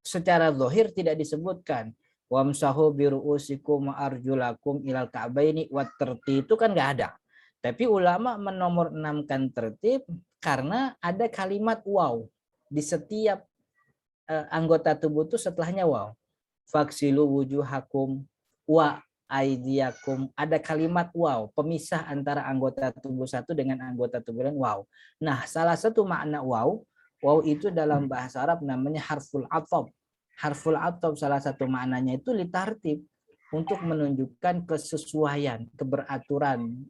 Secara zahir tidak disebutkan. Wamsahu biru'usikum arjulakum ilal ka'baini, wat tertib itu kan nggak ada. Tapi ulama menomor 6-kan tertib karena ada kalimat waw di setiap anggota tubuh itu setelahnya waw. Faksilu wujuhakum wa aidiakum, ada kalimat waw, pemisah antara anggota tubuh satu dengan anggota tubuh lain, waw. Nah, salah satu makna waw itu dalam bahasa Arab namanya harful athob. Harful athob salah satu maknanya itu litartib, untuk menunjukkan kesesuaian, keberaturan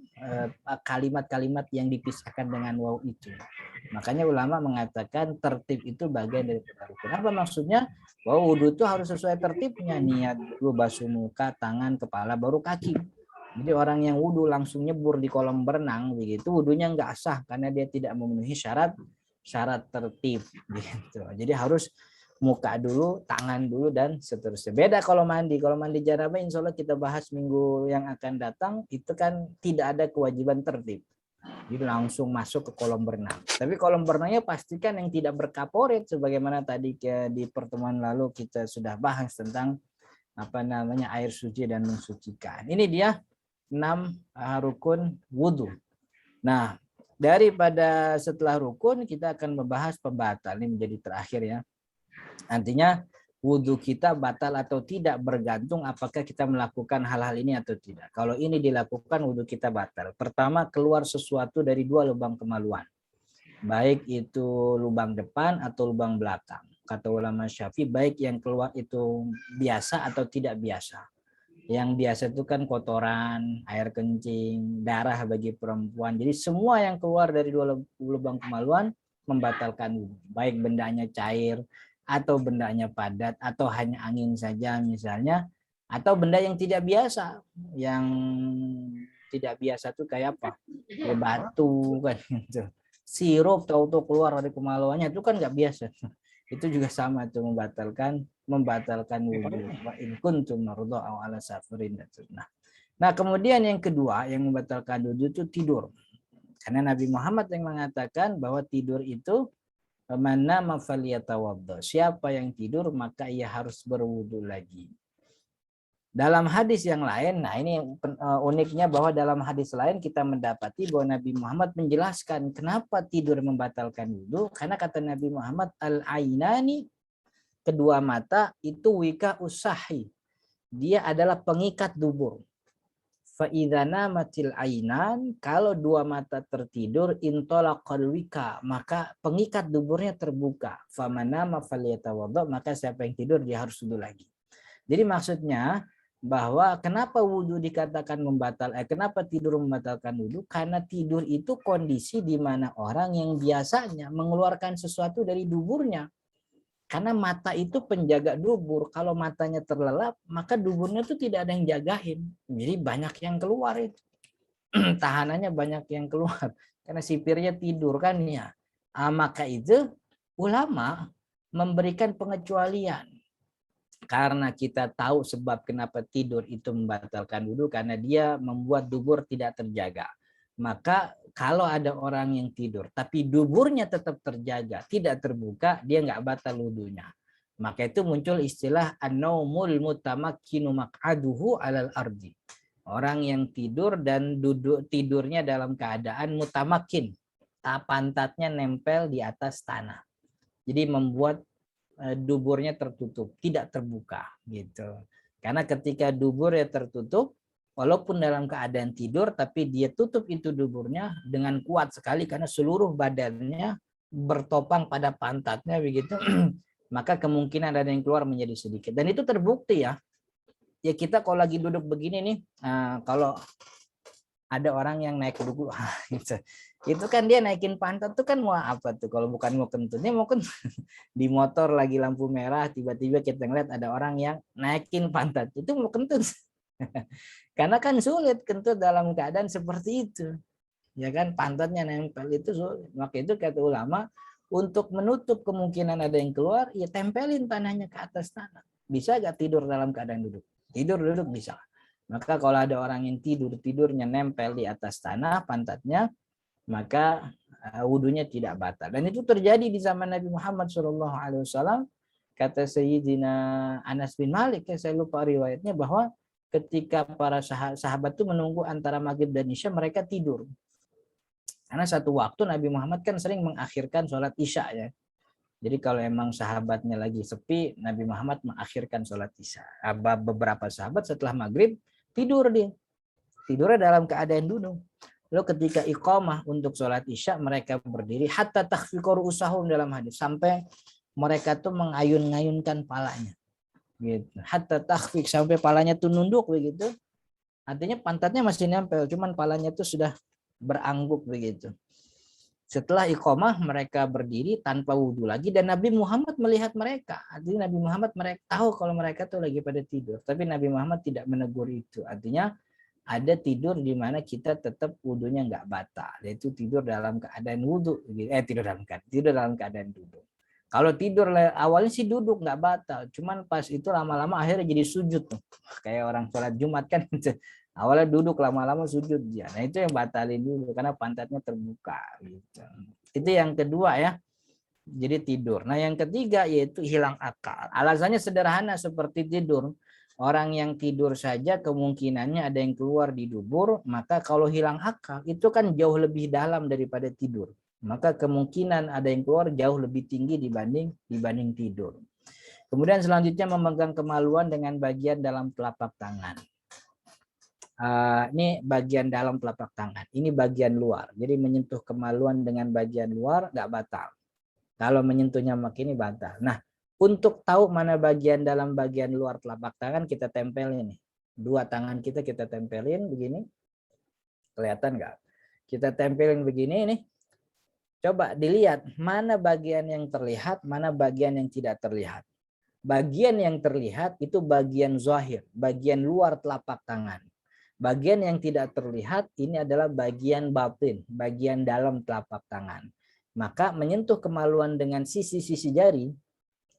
kalimat-kalimat yang dipisahkan dengan waw itu. Makanya ulama mengatakan tertib itu bagian dari rukun. Apa maksudnya? Bahwa wudhu itu harus sesuai tertibnya. Niat dulu basuh muka, tangan, kepala, baru kaki. Jadi orang yang wudhu langsung nyebur di kolam berenang, begitu wudhunya nggak sah karena dia tidak memenuhi syarat tertib. Gitu. Jadi harus muka dulu, tangan dulu, dan seterusnya. Beda kalau mandi. Kalau mandi janabah, insya Allah kita bahas minggu yang akan datang, itu kan tidak ada kewajiban tertib. Jadi langsung masuk ke kolam berenang. Tapi kolam berenangnya pastikan yang tidak berkaporit, sebagaimana tadi di pertemuan lalu kita sudah bahas tentang air suci dan mensucikan. Ini dia 6 rukun wudhu. Nah, daripada setelah rukun kita akan membahas pembatal. Ini menjadi terakhir ya. Nantinya wudhu kita batal atau tidak bergantung apakah kita melakukan hal-hal ini atau tidak. Kalau ini dilakukan, wudhu kita batal. Pertama, keluar sesuatu dari 2 lubang kemaluan. Baik itu lubang depan atau lubang belakang. Kata ulama Syafi'i, baik yang keluar itu biasa atau tidak biasa. Yang biasa itu kan kotoran, air kencing, darah bagi perempuan. Jadi semua yang keluar dari 2 lubang kemaluan membatalkan wudhu. Baik bendanya cair, atau bendanya padat, atau hanya angin saja misalnya, atau benda yang tidak biasa. Yang tidak biasa tuh kayak apa? Kayak batu kan gitu. Sirup tahu-tahu keluar dari kemaluannya, itu kan nggak biasa. Itu juga sama tuh membatalkan wudhu. Wa in kuntum marudha aw ala safarin. Nah, kemudian yang kedua yang membatalkan wudhu itu tidur. Karena Nabi Muhammad yang mengatakan bahwa tidur itu mana mafaliyatawaddo. Siapa yang tidur maka ia harus berwudu lagi. Dalam hadis yang lain, nah ini uniknya bahwa dalam hadis lain kita mendapati bahwa Nabi Muhammad menjelaskan kenapa tidur membatalkan wudu. Karena kata Nabi Muhammad, al-ainani, kedua mata itu wika usahi. Dia adalah pengikat dubur. Fa'idhana matil ainan, kalau 2 mata tertidur, intolaqal wika, maka pengikat duburnya terbuka. Famana mafaliyatawaddo, maka siapa yang tidur dia harus wudu lagi. Jadi maksudnya bahwa kenapa wudhu dikatakan kenapa tidur membatalkan wudhu? Karena tidur itu kondisi di mana orang yang biasanya mengeluarkan sesuatu dari duburnya. Karena mata itu penjaga dubur. Kalau matanya terlelap, maka duburnya itu tidak ada yang jagain. Jadi banyak yang keluar itu. Tahanannya banyak yang keluar. Karena sipirnya tidur kan ya. Maka itu ulama memberikan pengecualian. Karena kita tahu sebab kenapa tidur itu membatalkan wudhu, karena dia membuat dubur tidak terjaga. Maka kalau ada orang yang tidur tapi duburnya tetap terjaga, tidak terbuka, dia nggak batal wudhunya. Maka itu muncul istilah an-naumul mutamakkinu maq'aduhu 'alal ardi. Orang yang tidur dan duduk tidurnya dalam keadaan mutamakin, pantatnya nempel di atas tanah. Jadi membuat duburnya tertutup, tidak terbuka gitu. Karena ketika duburnya tertutup, walaupun dalam keadaan tidur, tapi dia tutup itu duburnya dengan kuat sekali karena seluruh badannya bertopang pada pantatnya begitu, maka kemungkinan ada yang keluar menjadi sedikit. Dan itu terbukti ya. Ya kita kalau lagi duduk begini nih, kalau ada orang yang naik duduk, gitu. Itu kan dia naikin pantat tuh kan mau apa tuh? Kalau bukan mau kentutnya, mau kentut. Di motor lagi lampu merah, tiba-tiba kita ngeliat ada orang yang naikin pantat, itu mau kentut. Karena kan sulit kentut dalam keadaan seperti itu. Ya kan, pantatnya nempel itu sulit. Maka itu kata ulama, untuk menutup kemungkinan ada yang keluar, ya tempelin tanahnya ke atas tanah. Bisa gak tidur dalam keadaan duduk? Tidur duduk bisa. Maka kalau ada orang yang tidurnya nempel di atas tanah pantatnya, maka wudhunya tidak batal. Dan itu terjadi di zaman Nabi Muhammad SAW. Kata Sayyidina Anas bin Malik, saya lupa riwayatnya, bahwa ketika para sahabat itu menunggu antara maghrib dan isya, mereka tidur. Karena satu waktu Nabi Muhammad kan sering mengakhirkan sholat isya ya. Jadi kalau emang sahabatnya lagi sepi, Nabi Muhammad mengakhirkan sholat isya. Beberapa sahabat setelah maghrib tidur dia. Tidurnya dalam keadaan duduk. Lalu ketika iqamah untuk sholat isya, mereka berdiri hatta takhfiqu ru'usahum dalam hadis, sampai mereka tuh mengayun-ngayunkan palanya. Gitu. Hatta takhfiq, sampai palanya tuh nunduk begitu. Artinya pantatnya masih nempel, cuman palanya tuh sudah berangguk begitu. Setelah iqamah mereka berdiri tanpa wudhu lagi, dan Nabi Muhammad melihat mereka. Artinya Nabi Muhammad mereka tahu kalau mereka tuh lagi pada tidur, tapi Nabi Muhammad tidak menegur itu. Artinya ada tidur di mana kita tetap wudhunya nggak batal, yaitu tidur dalam keadaan wudhu, tidur dalam keadaan duduk. Kalau tidur awalnya sih duduk nggak batal, cuman pas itu lama-lama akhirnya jadi sujud tuh, kayak orang sholat Jumat kan. Awalnya duduk, lama-lama sujud dia. Nah itu yang batalin dulu karena pantatnya terbuka. Gitu. Itu yang kedua ya. Jadi tidur. Nah yang ketiga yaitu hilang akal. Alasannya sederhana seperti tidur. Orang yang tidur saja kemungkinannya ada yang keluar di dubur. Maka kalau hilang akal itu kan jauh lebih dalam daripada tidur. Maka kemungkinan ada yang keluar jauh lebih tinggi dibanding tidur. Kemudian selanjutnya memegang kemaluan dengan bagian dalam telapak tangan. Ini bagian dalam telapak tangan, ini bagian luar. Jadi menyentuh kemaluan dengan bagian luar nggak batal. Kalau menyentuhnya makin ini batal. Nah, untuk tahu mana bagian dalam bagian luar telapak tangan, kita tempelin nih. Dua tangan kita tempelin begini. Kelihatan nggak? Kita tempelin begini nih. Coba dilihat mana bagian yang terlihat, mana bagian yang tidak terlihat. Bagian yang terlihat itu bagian zahir, bagian luar telapak tangan. Bagian yang tidak terlihat ini adalah bagian batin, bagian dalam telapak tangan. Maka menyentuh kemaluan dengan sisi-sisi jari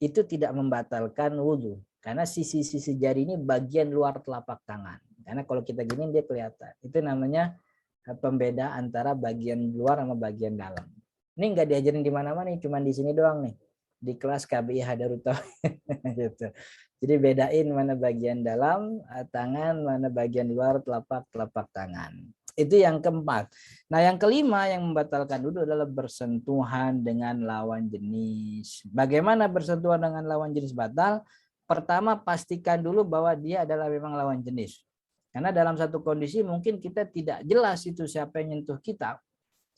itu tidak membatalkan wudhu. Karena sisi-sisi jari ini bagian luar telapak tangan. Karena kalau kita gini dia kelihatan. Itu namanya pembeda antara bagian luar sama bagian dalam. Ini nggak diajarin di mana-mana nih, cuma di sini doang nih. Di kelas KBI Hadarut Tauhid gitu. Jadi bedain mana bagian dalam tangan, mana bagian luar telapak tangan. Itu yang keempat. Nah, yang kelima yang membatalkan wudhu adalah bersentuhan dengan lawan jenis. Bagaimana bersentuhan dengan lawan jenis batal? Pertama, pastikan dulu bahwa dia adalah memang lawan jenis. Karena dalam satu kondisi mungkin kita tidak jelas itu siapa yang nyentuh kita.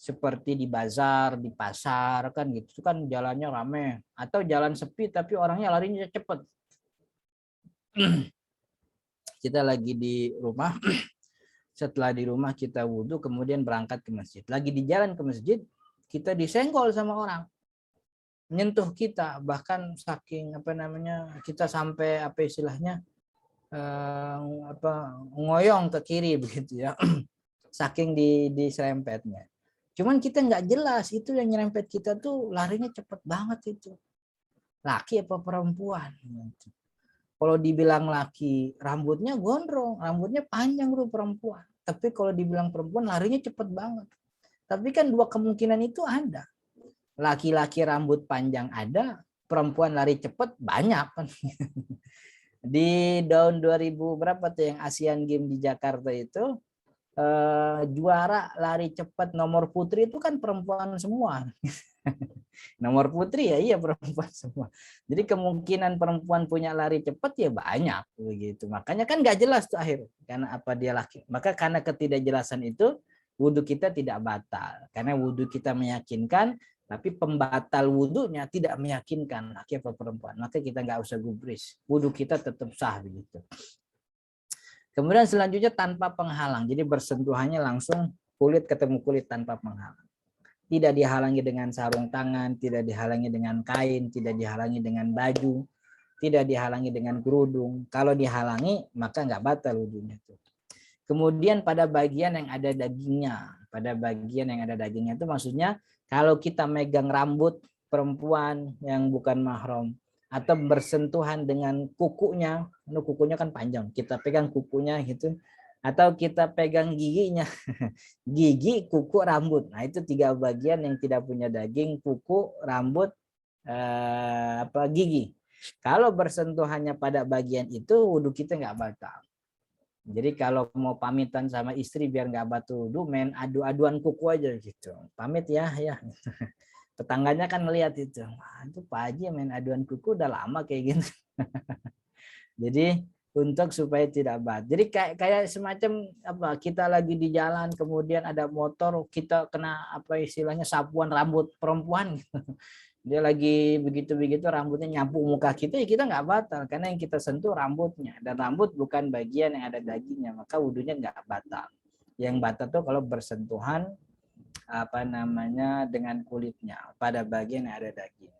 Seperti di bazar, di pasar kan gitu. Itu kan jalannya rame. Atau jalan sepi tapi orangnya larinya cepat. kita lagi di rumah, setelah di rumah kita wudhu, kemudian berangkat ke masjid. Lagi di jalan ke masjid, kita disenggol sama orang, menyentuh kita, bahkan saking kita sampai istilahnya ngoyong ke kiri begitu ya, saking diserempetnya. Cuman kita nggak jelas itu yang nyerempet kita tuh larinya cepet banget itu, laki apa perempuan. Kalau dibilang laki, rambutnya gondrong, rambutnya panjang tuh perempuan. Tapi kalau dibilang perempuan, larinya cepet banget. Tapi kan dua kemungkinan itu ada. Laki-laki rambut panjang ada, perempuan lari cepet banyak kan. Di tahun 2000 berapa tuh yang Asian Games di Jakarta itu, juara lari cepat nomor putri itu kan perempuan semua. Nomor putri ya iya perempuan semua. Jadi kemungkinan perempuan punya lari cepat ya banyak begitu. Makanya kan nggak jelas tuh akhir karena apa dia laki. Maka karena ketidakjelasan itu wudhu kita tidak batal. Karena wudhu kita meyakinkan, tapi pembatal wudhunya tidak meyakinkan laki apa perempuan. Maka kita nggak usah gubris. Wudhu kita tetap sah begitu. Kemudian selanjutnya tanpa penghalang. Jadi bersentuhannya langsung kulit ketemu kulit tanpa penghalang. Tidak dihalangi dengan sarung tangan, tidak dihalangi dengan kain, tidak dihalangi dengan baju, tidak dihalangi dengan kerudung. Kalau dihalangi maka nggak batal wudhunya. Kemudian pada bagian yang ada dagingnya, itu maksudnya kalau kita megang rambut perempuan yang bukan mahram atau bersentuhan dengan kukunya kan panjang, kita pegang kukunya gitu, atau kita pegang giginya, gigi, kuku, rambut. Nah itu 3 bagian yang tidak punya daging, kuku, rambut, gigi. Kalau bersentuhannya pada bagian itu, wudhu kita nggak batal. Jadi kalau mau pamitan sama istri biar nggak batal wudhu, main adu-aduan kuku aja gitu. Pamit ya. Tetangganya kan melihat itu. Wah, itu Pak Haji main aduan kuku udah lama kayak gitu. Jadi untuk supaya tidak batal. Jadi kayak semacam kita lagi di jalan kemudian ada motor, kita kena istilahnya sapuan rambut perempuan. Dia lagi begitu rambutnya nyapu muka kita, ya kita nggak batal karena yang kita sentuh rambutnya, dan rambut bukan bagian yang ada dagingnya, maka wudhunya nggak batal. Yang batal tuh kalau bersentuhan dengan kulitnya pada bagian yang ada daging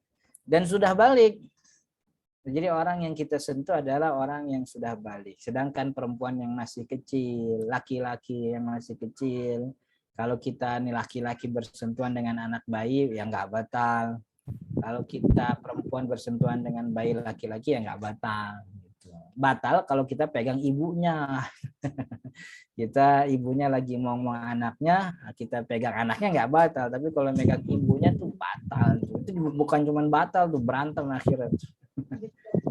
dan sudah balik. Jadi orang yang kita sentuh adalah orang yang sudah balik. Sedangkan perempuan yang masih kecil, laki-laki yang masih kecil, kalau kita nih laki-laki bersentuhan dengan anak bayi ya nggak batal. Kalau kita perempuan bersentuhan dengan bayi laki-laki ya nggak batal. Batal kalau kita pegang ibunya. Kita ibunya lagi ngomong anaknya, kita pegang anaknya nggak batal. Tapi kalau megang ibunya tuh batal. Itu bukan cuma batal tuh, berantem akhirnya.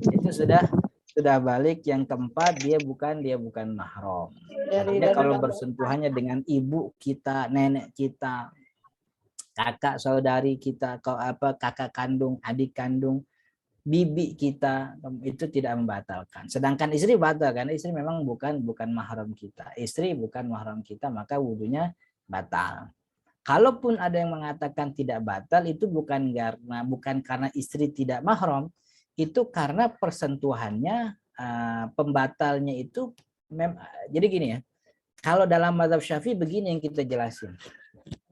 Itu sudah balik. Yang keempat dia bukan mahram. Artinya kalau bersentuhannya dengan ibu kita, nenek kita, kakak saudari kita, kakak kandung, adik kandung, bibi kita, itu tidak membatalkan. Sedangkan istri batal karena istri memang bukan mahram kita. Istri bukan mahram kita, maka wudhunya batal. Kalaupun ada yang mengatakan tidak batal, itu bukan karena istri tidak mahram, itu karena persentuhannya, pembatalnya itu jadi gini ya. Kalau dalam mazhab Syafi'i begini yang kita jelasin.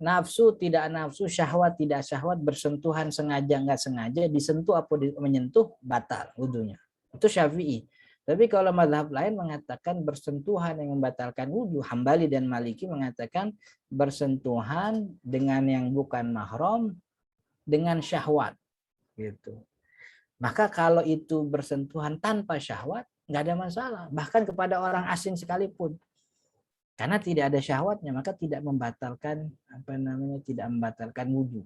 Nafsu tidak nafsu, syahwat tidak syahwat, bersentuhan sengaja nggak sengaja, disentuh apa menyentuh batal wudhunya. Itu Syafi'i. Tapi kalau mazhab lain mengatakan bersentuhan yang membatalkan wudhu. Hambali dan Maliki mengatakan bersentuhan dengan yang bukan mahram dengan syahwat gitu. Maka kalau itu bersentuhan tanpa syahwat nggak ada masalah, bahkan kepada orang asing sekalipun. Karena tidak ada syahwatnya, maka tidak membatalkan tidak membatalkan wudhu.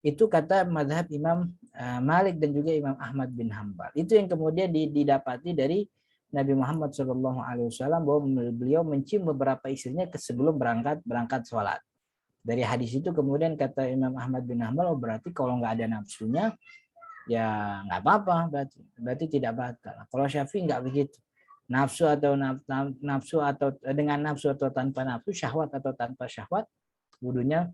Itu kata mazhab Imam Malik dan juga Imam Ahmad bin Hanbal. Itu yang kemudian didapati dari Nabi Muhammad SAW bahwa beliau mencium beberapa istrinya sebelum berangkat sholat. Dari hadis itu kemudian kata Imam Ahmad bin Hanbal, berarti kalau nggak ada nafsunya ya nggak apa-apa, berarti tidak batal. Kalau Syafi'i nggak begitu. Nafsu atau dengan nafsu atau tanpa nafsu, syahwat atau tanpa syahwat, wudhunya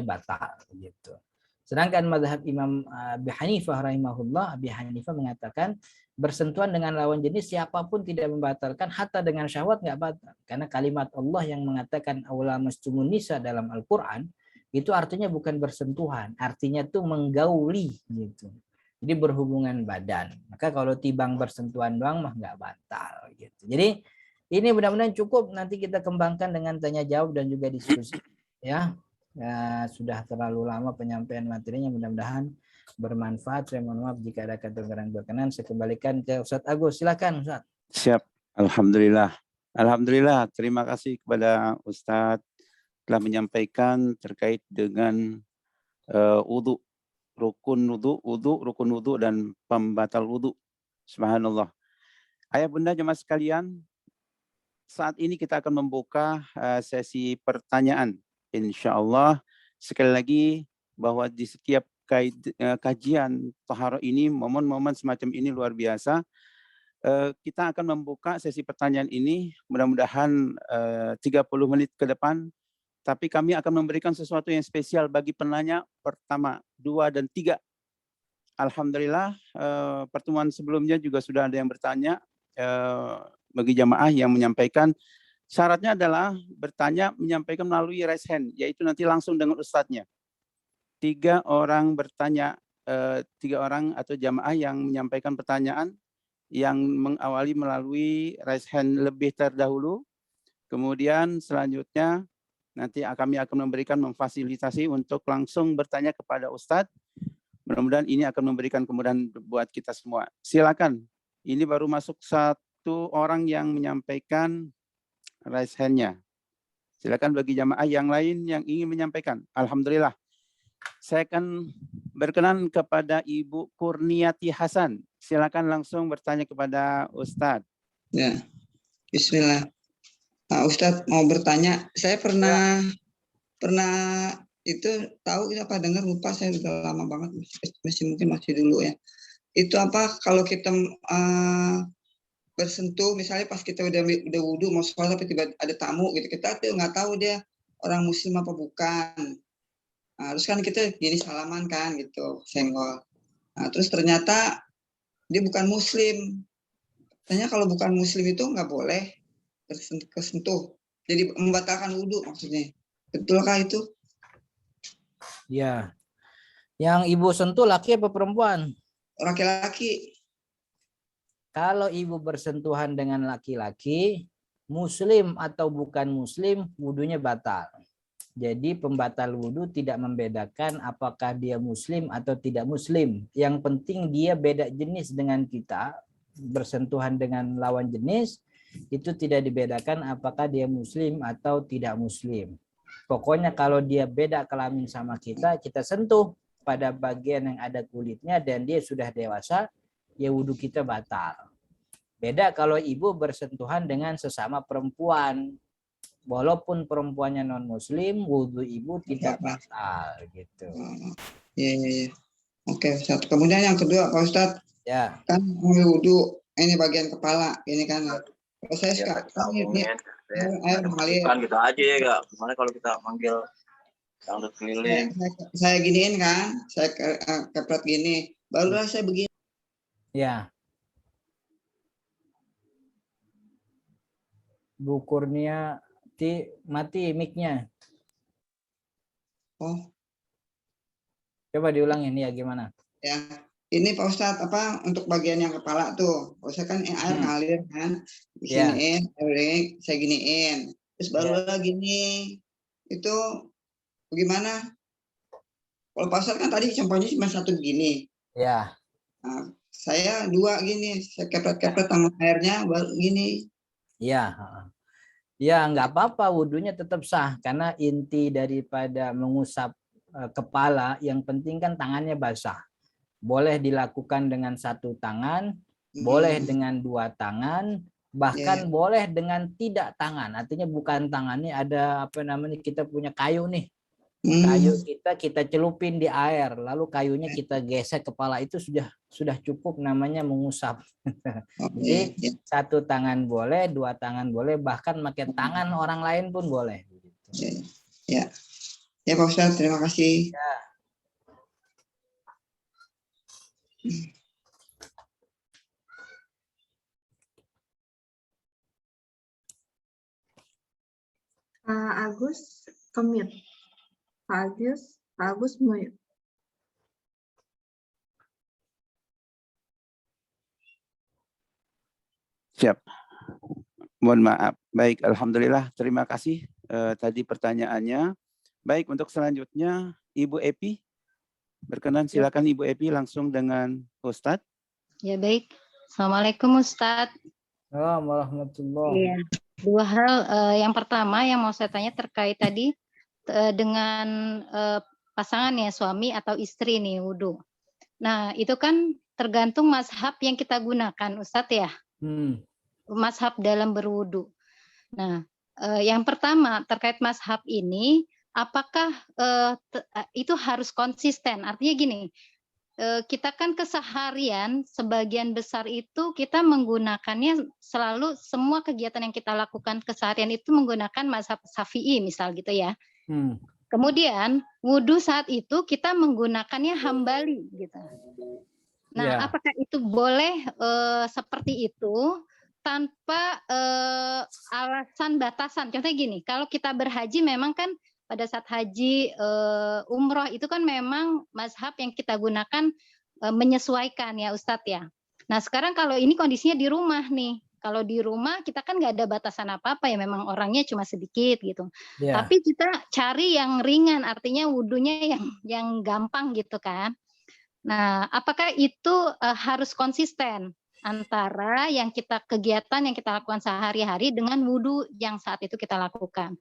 batal gitu. Sedangkan mazhab Imam Abi Hanifah rahimahullah, Abi Hanifah mengatakan bersentuhan dengan lawan jenis siapapun tidak membatalkan, hatta dengan syahwat nggak batal. Karena kalimat Allah yang mengatakan aula mastumun nisa dalam Al-Quran itu artinya bukan bersentuhan, artinya tuh menggauli gitu. Jadi berhubungan badan. Maka kalau tibang bersentuhan doang mah nggak batal gitu. Jadi ini mudah-mudahan cukup, nanti kita kembangkan dengan tanya jawab dan juga diskusi ya. Ya, sudah terlalu lama penyampaian materinya, mudah-mudahan bermanfaat. Saya mohon maaf jika ada kata-kata berkenan. Saya kembalikan ke Ustadz Agus. Silakan Ustadz. Siap. Alhamdulillah. Alhamdulillah. Terima kasih kepada Ustadz telah menyampaikan terkait dengan wudu, rukun wudu dan pembatal wudu. Subhanallah. Ayah bunda jemaah sekalian, saat ini kita akan membuka sesi pertanyaan. Insya Allah sekali lagi bahwa di setiap kajian taharah ini, momen-momen semacam ini luar biasa. Kita akan membuka sesi pertanyaan ini mudah-mudahan 30 menit ke depan, tapi kami akan memberikan sesuatu yang spesial bagi penanya pertama, 2, dan 3. Alhamdulillah pertemuan sebelumnya juga sudah ada yang bertanya bagi jamaah yang menyampaikan. Syaratnya adalah bertanya menyampaikan melalui raise hand, yaitu nanti langsung dengan ustadznya. 3 orang bertanya, 3 orang atau jamaah yang menyampaikan pertanyaan yang mengawali melalui raise hand lebih terdahulu. Kemudian selanjutnya nanti kami akan memberikan memfasilitasi untuk langsung bertanya kepada ustadz. Mudah-mudahan ini akan memberikan kemudahan buat kita semua. Silakan. Ini baru masuk 1 orang yang menyampaikan raise hand-nya. Silakan bagi jamaah yang lain yang ingin menyampaikan. Alhamdulillah. Saya akan berkenan kepada Ibu Kurniati Hasan. Silakan langsung bertanya kepada Ustadz. Ya, Bismillah. Nah, Ustadz mau bertanya. Saya pernah itu tahu apa dengar lupa, saya udah lama banget, mungkin masih dulu ya. Itu apa kalau kita bersentuh, misalnya pas kita udah wudhu mau sholat tapi tiba ada tamu gitu, kita tuh nggak tahu dia orang muslim apa bukan. Nah, terus kan kita gini salaman kan gitu, senggol. Nah, terus ternyata dia bukan muslim. Tanya kalau bukan muslim itu nggak boleh bersentuh, jadi membatalkan wudhu maksudnya. Betulkah itu? Ya. Yang ibu sentuh laki apa perempuan? Laki-laki. Kalau ibu bersentuhan dengan laki-laki, muslim atau bukan muslim, wudunya batal. Jadi pembatal wudhu tidak membedakan apakah dia muslim atau tidak muslim. Yang penting dia beda jenis dengan kita, bersentuhan dengan lawan jenis, itu tidak dibedakan apakah dia muslim atau tidak muslim. Pokoknya kalau dia beda kelamin sama kita, kita sentuh pada bagian yang ada kulitnya dan dia sudah dewasa, ya wudhu kita batal. Beda kalau ibu bersentuhan dengan sesama perempuan. Walaupun perempuannya non-muslim, wudhu ibu tidak batal gitu. Iya. Oke, Ustaz. Kemudian yang kedua, Pak Ustadz, Ya. kan wudhu ini bagian kepala, ini kan. Kalau saya sekarang ini air mengalir. Kan gitu aja ya, Kak. Gimana kalau kita manggil dangdut keliling? Saya giniin kan, saya kepret gini, barulah saya begini. Ya. Bu Kurnia mati mic-nya. Oh. Coba diulangin ya gimana? Ya. Ini Pak Ustadz, apa untuk bagian yang kepala tuh. Kalau saya kan air ngalir kan, disiniin, saya giniin. Terus barulah gini. Itu bagaimana? Kalau Pak Ustadz kan tadi contohnya cuma 1 gini. Ya. Nah, saya 2 gini, saya kepret-kepret tangan airnya baru gini. Iya. Ya nggak apa-apa, wudhunya tetap sah karena inti daripada mengusap kepala yang penting kan tangannya basah. Boleh dilakukan dengan 1 tangan, boleh dengan 2 tangan, bahkan boleh dengan tidak tangan. Artinya bukan tangannya ada apa namanya, kita punya kayu nih. Kayu kita celupin di air, lalu kayunya kita gesek kepala, itu sudah cukup namanya mengusap. Jadi 1 tangan boleh, 2 tangan boleh, bahkan pakai tangan orang lain pun boleh. Ya, Pak Ustadz, terima kasih. Ya. Agus kemit. Pak Agus mute. Siap. Mohon maaf. Baik, alhamdulillah. Terima kasih tadi pertanyaannya. Baik, untuk selanjutnya Ibu Epi. Berkenan silakan Ibu Epi langsung dengan Ustadz. Ya baik. Assalamualaikum Ustadz. Assalamualaikum warahmatullahi. Iya. Dua hal. Yang pertama yang mau saya tanya terkait tadi dengan pasangan ya, suami atau istri nih wudhu. Nah itu kan tergantung mazhab yang kita gunakan Ustadz ya. Mazhab dalam berwudhu. Nah yang pertama terkait mazhab ini, apakah itu harus konsisten? Artinya gini, kita kan keseharian sebagian besar itu kita menggunakannya selalu, semua kegiatan yang kita lakukan keseharian itu menggunakan mazhab Syafi'i misal gitu ya. Kemudian wudhu saat itu kita menggunakannya Hambali gitu. Nah, apakah itu boleh seperti itu tanpa alasan batasan? Contohnya gini, kalau kita berhaji memang kan pada saat haji umroh itu kan memang mazhab yang kita gunakan menyesuaikan ya Ustadz ya. Nah sekarang kalau ini kondisinya di rumah nih. Kalau di rumah kita kan nggak ada batasan apa-apa ya, memang orangnya cuma sedikit gitu. Tapi kita cari yang ringan, artinya wudhunya yang gampang gitu kan. Nah apakah itu harus konsisten antara yang kita kegiatan yang kita lakukan sehari-hari dengan wudhu yang saat itu kita lakukan?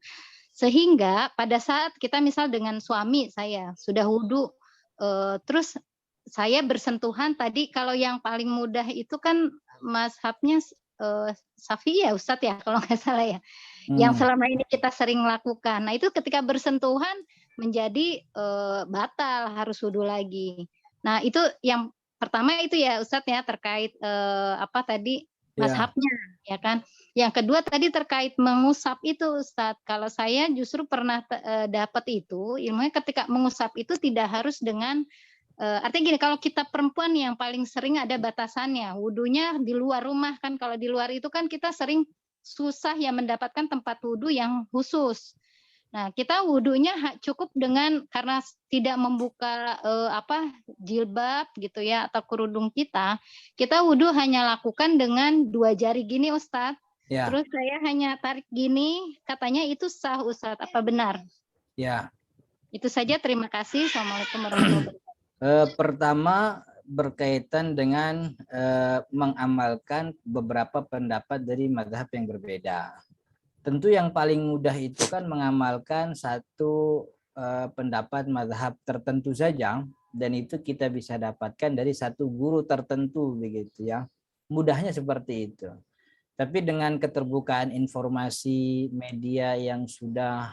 Sehingga pada saat kita misal dengan suami saya sudah wudhu, terus saya bersentuhan tadi, kalau yang paling mudah itu kan mazhabnya Syafi'i ya Ustadz ya kalau nggak salah ya, yang selama ini kita sering lakukan. Nah itu ketika bersentuhan menjadi batal, harus wudhu lagi. Nah itu yang pertama itu ya Ustadz ya, terkait apa tadi mazhabnya ya kan. Yang kedua tadi terkait mengusap itu Ustadz. Kalau saya justru pernah dapat itu ilmunya, ketika mengusap itu tidak harus dengan artinya gini, kalau kita perempuan yang paling sering ada batasannya, wudhunya di luar rumah kan. Kalau di luar itu kan kita sering susah ya mendapatkan tempat wudhu yang khusus. Nah, kita wudhunya cukup dengan, karena tidak membuka jilbab gitu ya atau kerudung kita wudhu hanya lakukan dengan 2 jari gini Ustadz. Terus saya hanya tarik gini, katanya itu sah Ustadz, apa benar? Ya. Itu saja, terima kasih. Assalamualaikum warahmatullahi wabarakatuh. Pertama berkaitan dengan mengamalkan beberapa pendapat dari mazhab yang berbeda. Tentu yang paling mudah itu kan mengamalkan satu pendapat mazhab tertentu saja, dan itu kita bisa dapatkan dari satu guru tertentu begitu ya. Mudahnya seperti itu. Tapi dengan keterbukaan informasi media yang sudah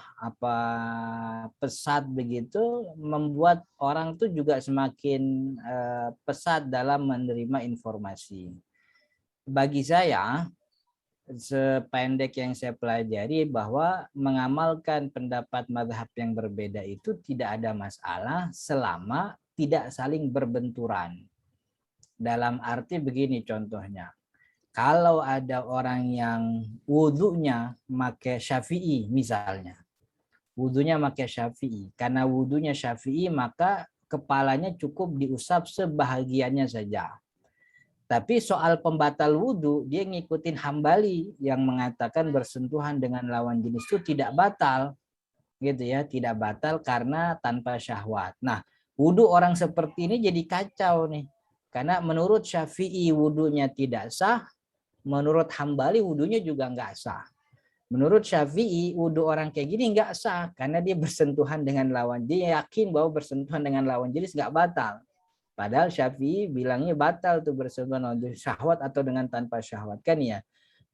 pesat begitu, membuat orang tuh juga semakin pesat dalam menerima informasi. Bagi saya, sependek yang saya pelajari, bahwa mengamalkan pendapat mazhab yang berbeda itu tidak ada masalah selama tidak saling berbenturan. Dalam arti begini contohnya. Kalau ada orang yang wudhunya pakai Syafi'i misalnya, wudhunya pakai Syafi'i, karena wudhunya Syafi'i maka kepalanya cukup diusap sebahagiannya saja. Tapi soal pembatal wudhu, dia ngikutin Hambali yang mengatakan bersentuhan dengan lawan jenis itu tidak batal, gitu ya, tidak batal karena tanpa syahwat. Nah, wudhu orang seperti ini jadi kacau nih, karena menurut Syafi'i wudhunya tidak sah. Menurut Hambali wudhunya juga nggak sah. Menurut Syafi'i wudhu orang kayak gini nggak sah karena dia bersentuhan dengan lawan. Dia yakin bahwa bersentuhan dengan lawan jenis nggak batal. Padahal Syafi'i bilangnya batal tuh bersentuhan dengan syahwat atau dengan tanpa syahwat kan ya.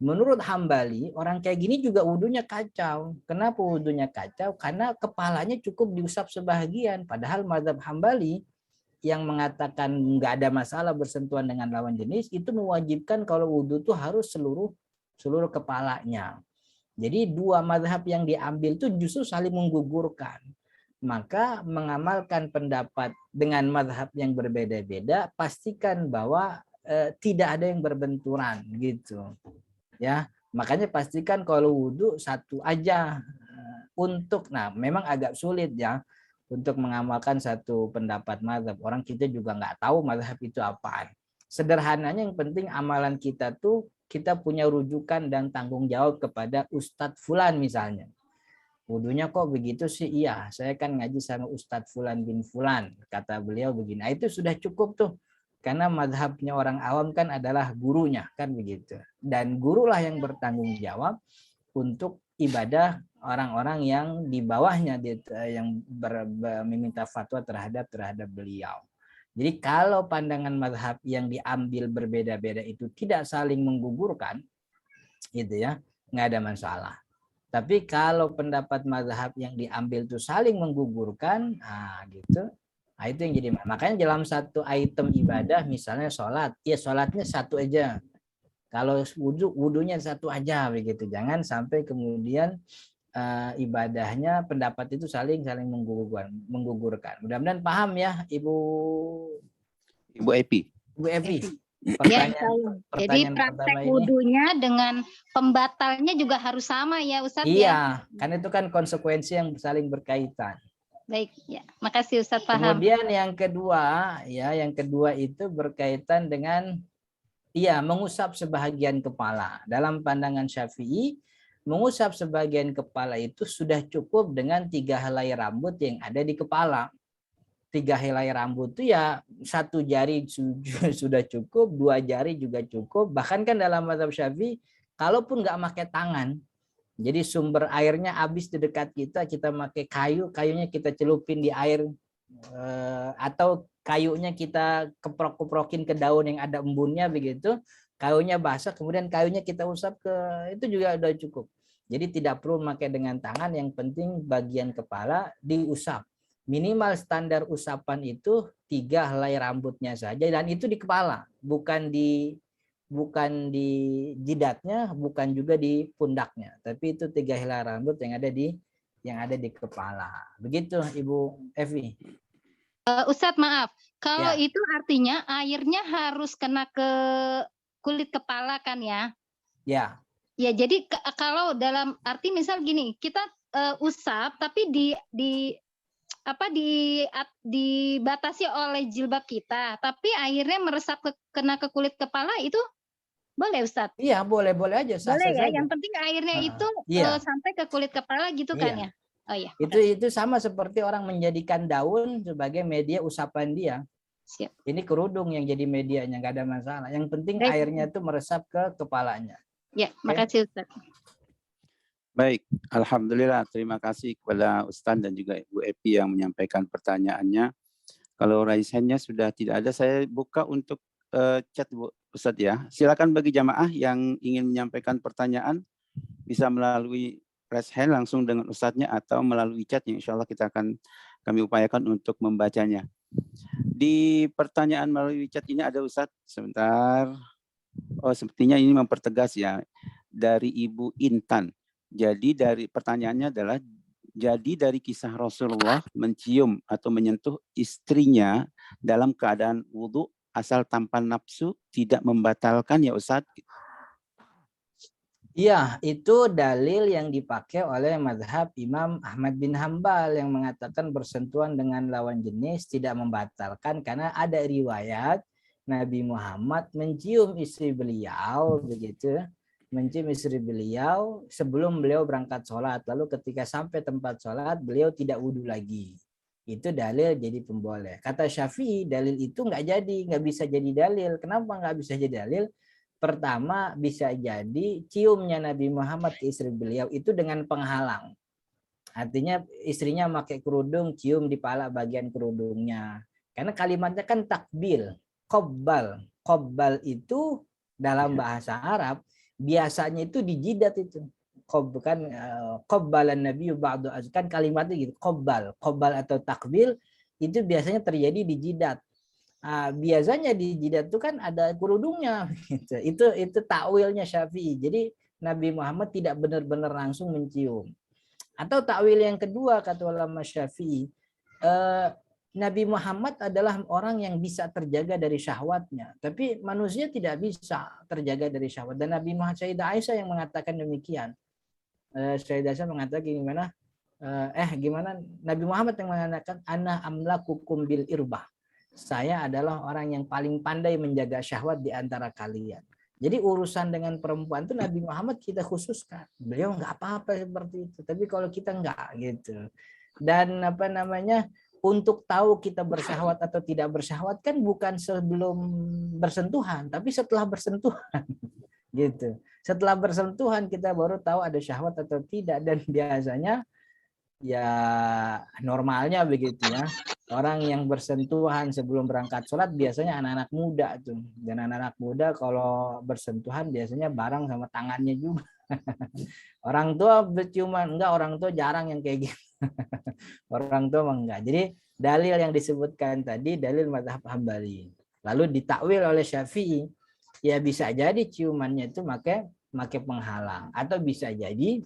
Menurut Hambali orang kayak gini juga wudhunya kacau. Kenapa wudhunya kacau? Karena kepalanya cukup diusap sebahagian. Padahal mazhab Hambali yang mengatakan nggak ada masalah bersentuhan dengan lawan jenis itu mewajibkan kalau wudhu itu harus seluruh kepalanya. Jadi dua mazhab yang diambil itu justru saling menggugurkan. Maka mengamalkan pendapat dengan mazhab yang berbeda-beda, pastikan bahwa tidak ada yang berbenturan gitu. Ya, makanya pastikan kalau wudhu satu aja. nah memang agak sulit ya untuk mengamalkan satu pendapat mazhab. Orang kita juga nggak tahu mazhab itu apaan. Sederhananya yang penting amalan kita tuh kita punya rujukan dan tanggung jawab kepada Ustadz Fulan misalnya. Wudunya kok begitu sih? Iya, saya kan ngaji sama Ustadz Fulan bin Fulan. Kata beliau begini. Nah, itu sudah cukup tuh. Karena madhabnya orang awam kan adalah gurunya, kan begitu. Dan gurulah yang bertanggung jawab untuk ibadah orang-orang yang di bawahnya, yang meminta fatwa terhadap beliau. Jadi kalau pandangan madhab yang diambil berbeda-beda itu tidak saling menggugurkan, gitu ya, nggak ada masalah. Tapi kalau pendapat mazhab yang diambil itu saling menggugurkan, gitu. Nah, itu yang jadi makanya dalam satu item ibadah misalnya sholat, ya sholatnya satu aja. Kalau wudunya satu aja begitu. Jangan sampai kemudian ibadahnya pendapat itu saling menggugurkan. Mudah-mudahan paham ya Ibu Epi. Ibu Evi. Ya, jadi praktek wudhunya dengan pembatalnya juga harus sama ya Ustadz ya? Iya, kan itu kan konsekuensi yang saling berkaitan. Baik, ya. Makasih Ustadz paham. Kemudian yang kedua itu berkaitan dengan mengusap sebahagian kepala. Dalam pandangan Syafi'i, mengusap sebagian kepala itu sudah cukup dengan 3 helai rambut yang ada di kepala. 3 helai rambut itu ya 1 jari sudah cukup, 2 jari juga cukup. Bahkan kan dalam mazhab Syafi'i, kalaupun nggak pakai tangan, jadi sumber airnya habis di dekat kita pakai kayunya kita celupin di air, atau kayunya kita keprok-keprokin ke daun yang ada embunnya begitu, kayunya basah, kemudian kayunya kita usap itu juga udah cukup. Jadi tidak perlu pakai dengan tangan, yang penting bagian kepala diusap. Minimal standar usapan itu 3 helai rambutnya saja, dan itu di kepala, bukan di jidatnya, bukan juga di pundaknya, tapi itu 3 helai rambut yang ada di kepala. Begitu Ibu Evi. Ustadz maaf, kalau Ya. itu artinya airnya harus kena ke kulit kepala kan ya? Ya, jadi kalau dalam arti misal gini, kita usap tapi dibatasi oleh jilbab kita, tapi airnya meresap kena ke kulit kepala, itu boleh Ustadz? Iya, boleh aja. Boleh ya, yang penting airnya itu sampai ke kulit kepala gitu kan ya? Oh iya. Itu sama seperti orang menjadikan daun sebagai media usapan dia. Siap. Ini kerudung yang jadi medianya, nggak ada masalah. Yang penting airnya itu meresap ke kepalanya. Ya, makasih Ustadz. Baik, alhamdulillah, terima kasih kepada Ustadz dan juga Ibu Epi yang menyampaikan pertanyaannya. Kalau raise hand-nya sudah tidak ada, saya buka untuk chat Bu Ustadz ya. Silakan bagi jamaah yang ingin menyampaikan pertanyaan bisa melalui raise hand langsung dengan Ustadznya atau melalui chat yang insya Allah kami upayakan untuk membacanya. Di pertanyaan melalui chat ini ada Ustadz, sebentar. Oh, sepertinya ini mempertegas ya, dari Ibu Intan. Jadi pertanyaannya adalah, jadi dari kisah Rasulullah mencium atau menyentuh istrinya dalam keadaan wudhu asal tanpa nafsu tidak membatalkan ya Ustadz? Iya, itu dalil yang dipakai oleh mazhab Imam Ahmad bin Hambal yang mengatakan bersentuhan dengan lawan jenis tidak membatalkan, karena ada riwayat Nabi Muhammad mencium istri beliau begitu, mencium istri beliau sebelum beliau berangkat sholat, lalu ketika sampai tempat sholat beliau tidak wudhu lagi. Itu dalil jadi pemboleh. Kata Syafi'i, dalil itu nggak bisa jadi dalil. Kenapa nggak bisa jadi dalil? Pertama, bisa jadi ciumnya Nabi Muhammad ke istri beliau itu dengan penghalang. Artinya istrinya pakai kerudung, cium di pala bagian kerudungnya. Karena kalimatnya kan takbil, qobbal. Qobbal itu dalam bahasa Arab biasanya itu di jidat itu. Bukan qobbalan Nabi ba'du, kan kalimatnya gitu, qobbal atau takbil itu biasanya terjadi di jidat. Biasanya di jidat itu kan ada kerudungnya gitu. Itu takwilnya Syafi'i. Jadi Nabi Muhammad tidak benar-benar langsung mencium. Atau takwil yang kedua kata ulama Syafi'i, Nabi Muhammad adalah orang yang bisa terjaga dari syahwatnya, tapi manusia tidak bisa terjaga dari syahwat. Dan Nabi Muhammad, Sayyidah Aisyah yang mengatakan demikian. Sayyidah Aisyah mengatakan gimana? gimana Nabi Muhammad yang mengatakan ana amlakukum bil irbah. Saya adalah orang yang paling pandai menjaga syahwat di antara kalian. Jadi urusan dengan perempuan itu Nabi Muhammad kita khususkan. Beliau nggak apa-apa seperti itu. Tapi kalau kita nggak gitu. Dan apa namanya, untuk tahu kita bersyahwat atau tidak bersyahwat kan bukan sebelum bersentuhan, tapi setelah bersentuhan. Gitu. Setelah bersentuhan kita baru tahu ada syahwat atau tidak. Dan biasanya ya normalnya begitu ya. Orang yang bersentuhan sebelum berangkat sholat biasanya anak-anak muda tuh. Dan anak-anak muda kalau bersentuhan biasanya bareng sama tangannya juga. Orang tua berciuman, enggak, orang tua jarang yang kayak gitu. Orang tua enggak. Jadi dalil yang disebutkan tadi dalil mazhab Hambali. Lalu ditakwil oleh Syafi'i, ya bisa jadi ciumannya itu pakai penghalang, atau bisa jadi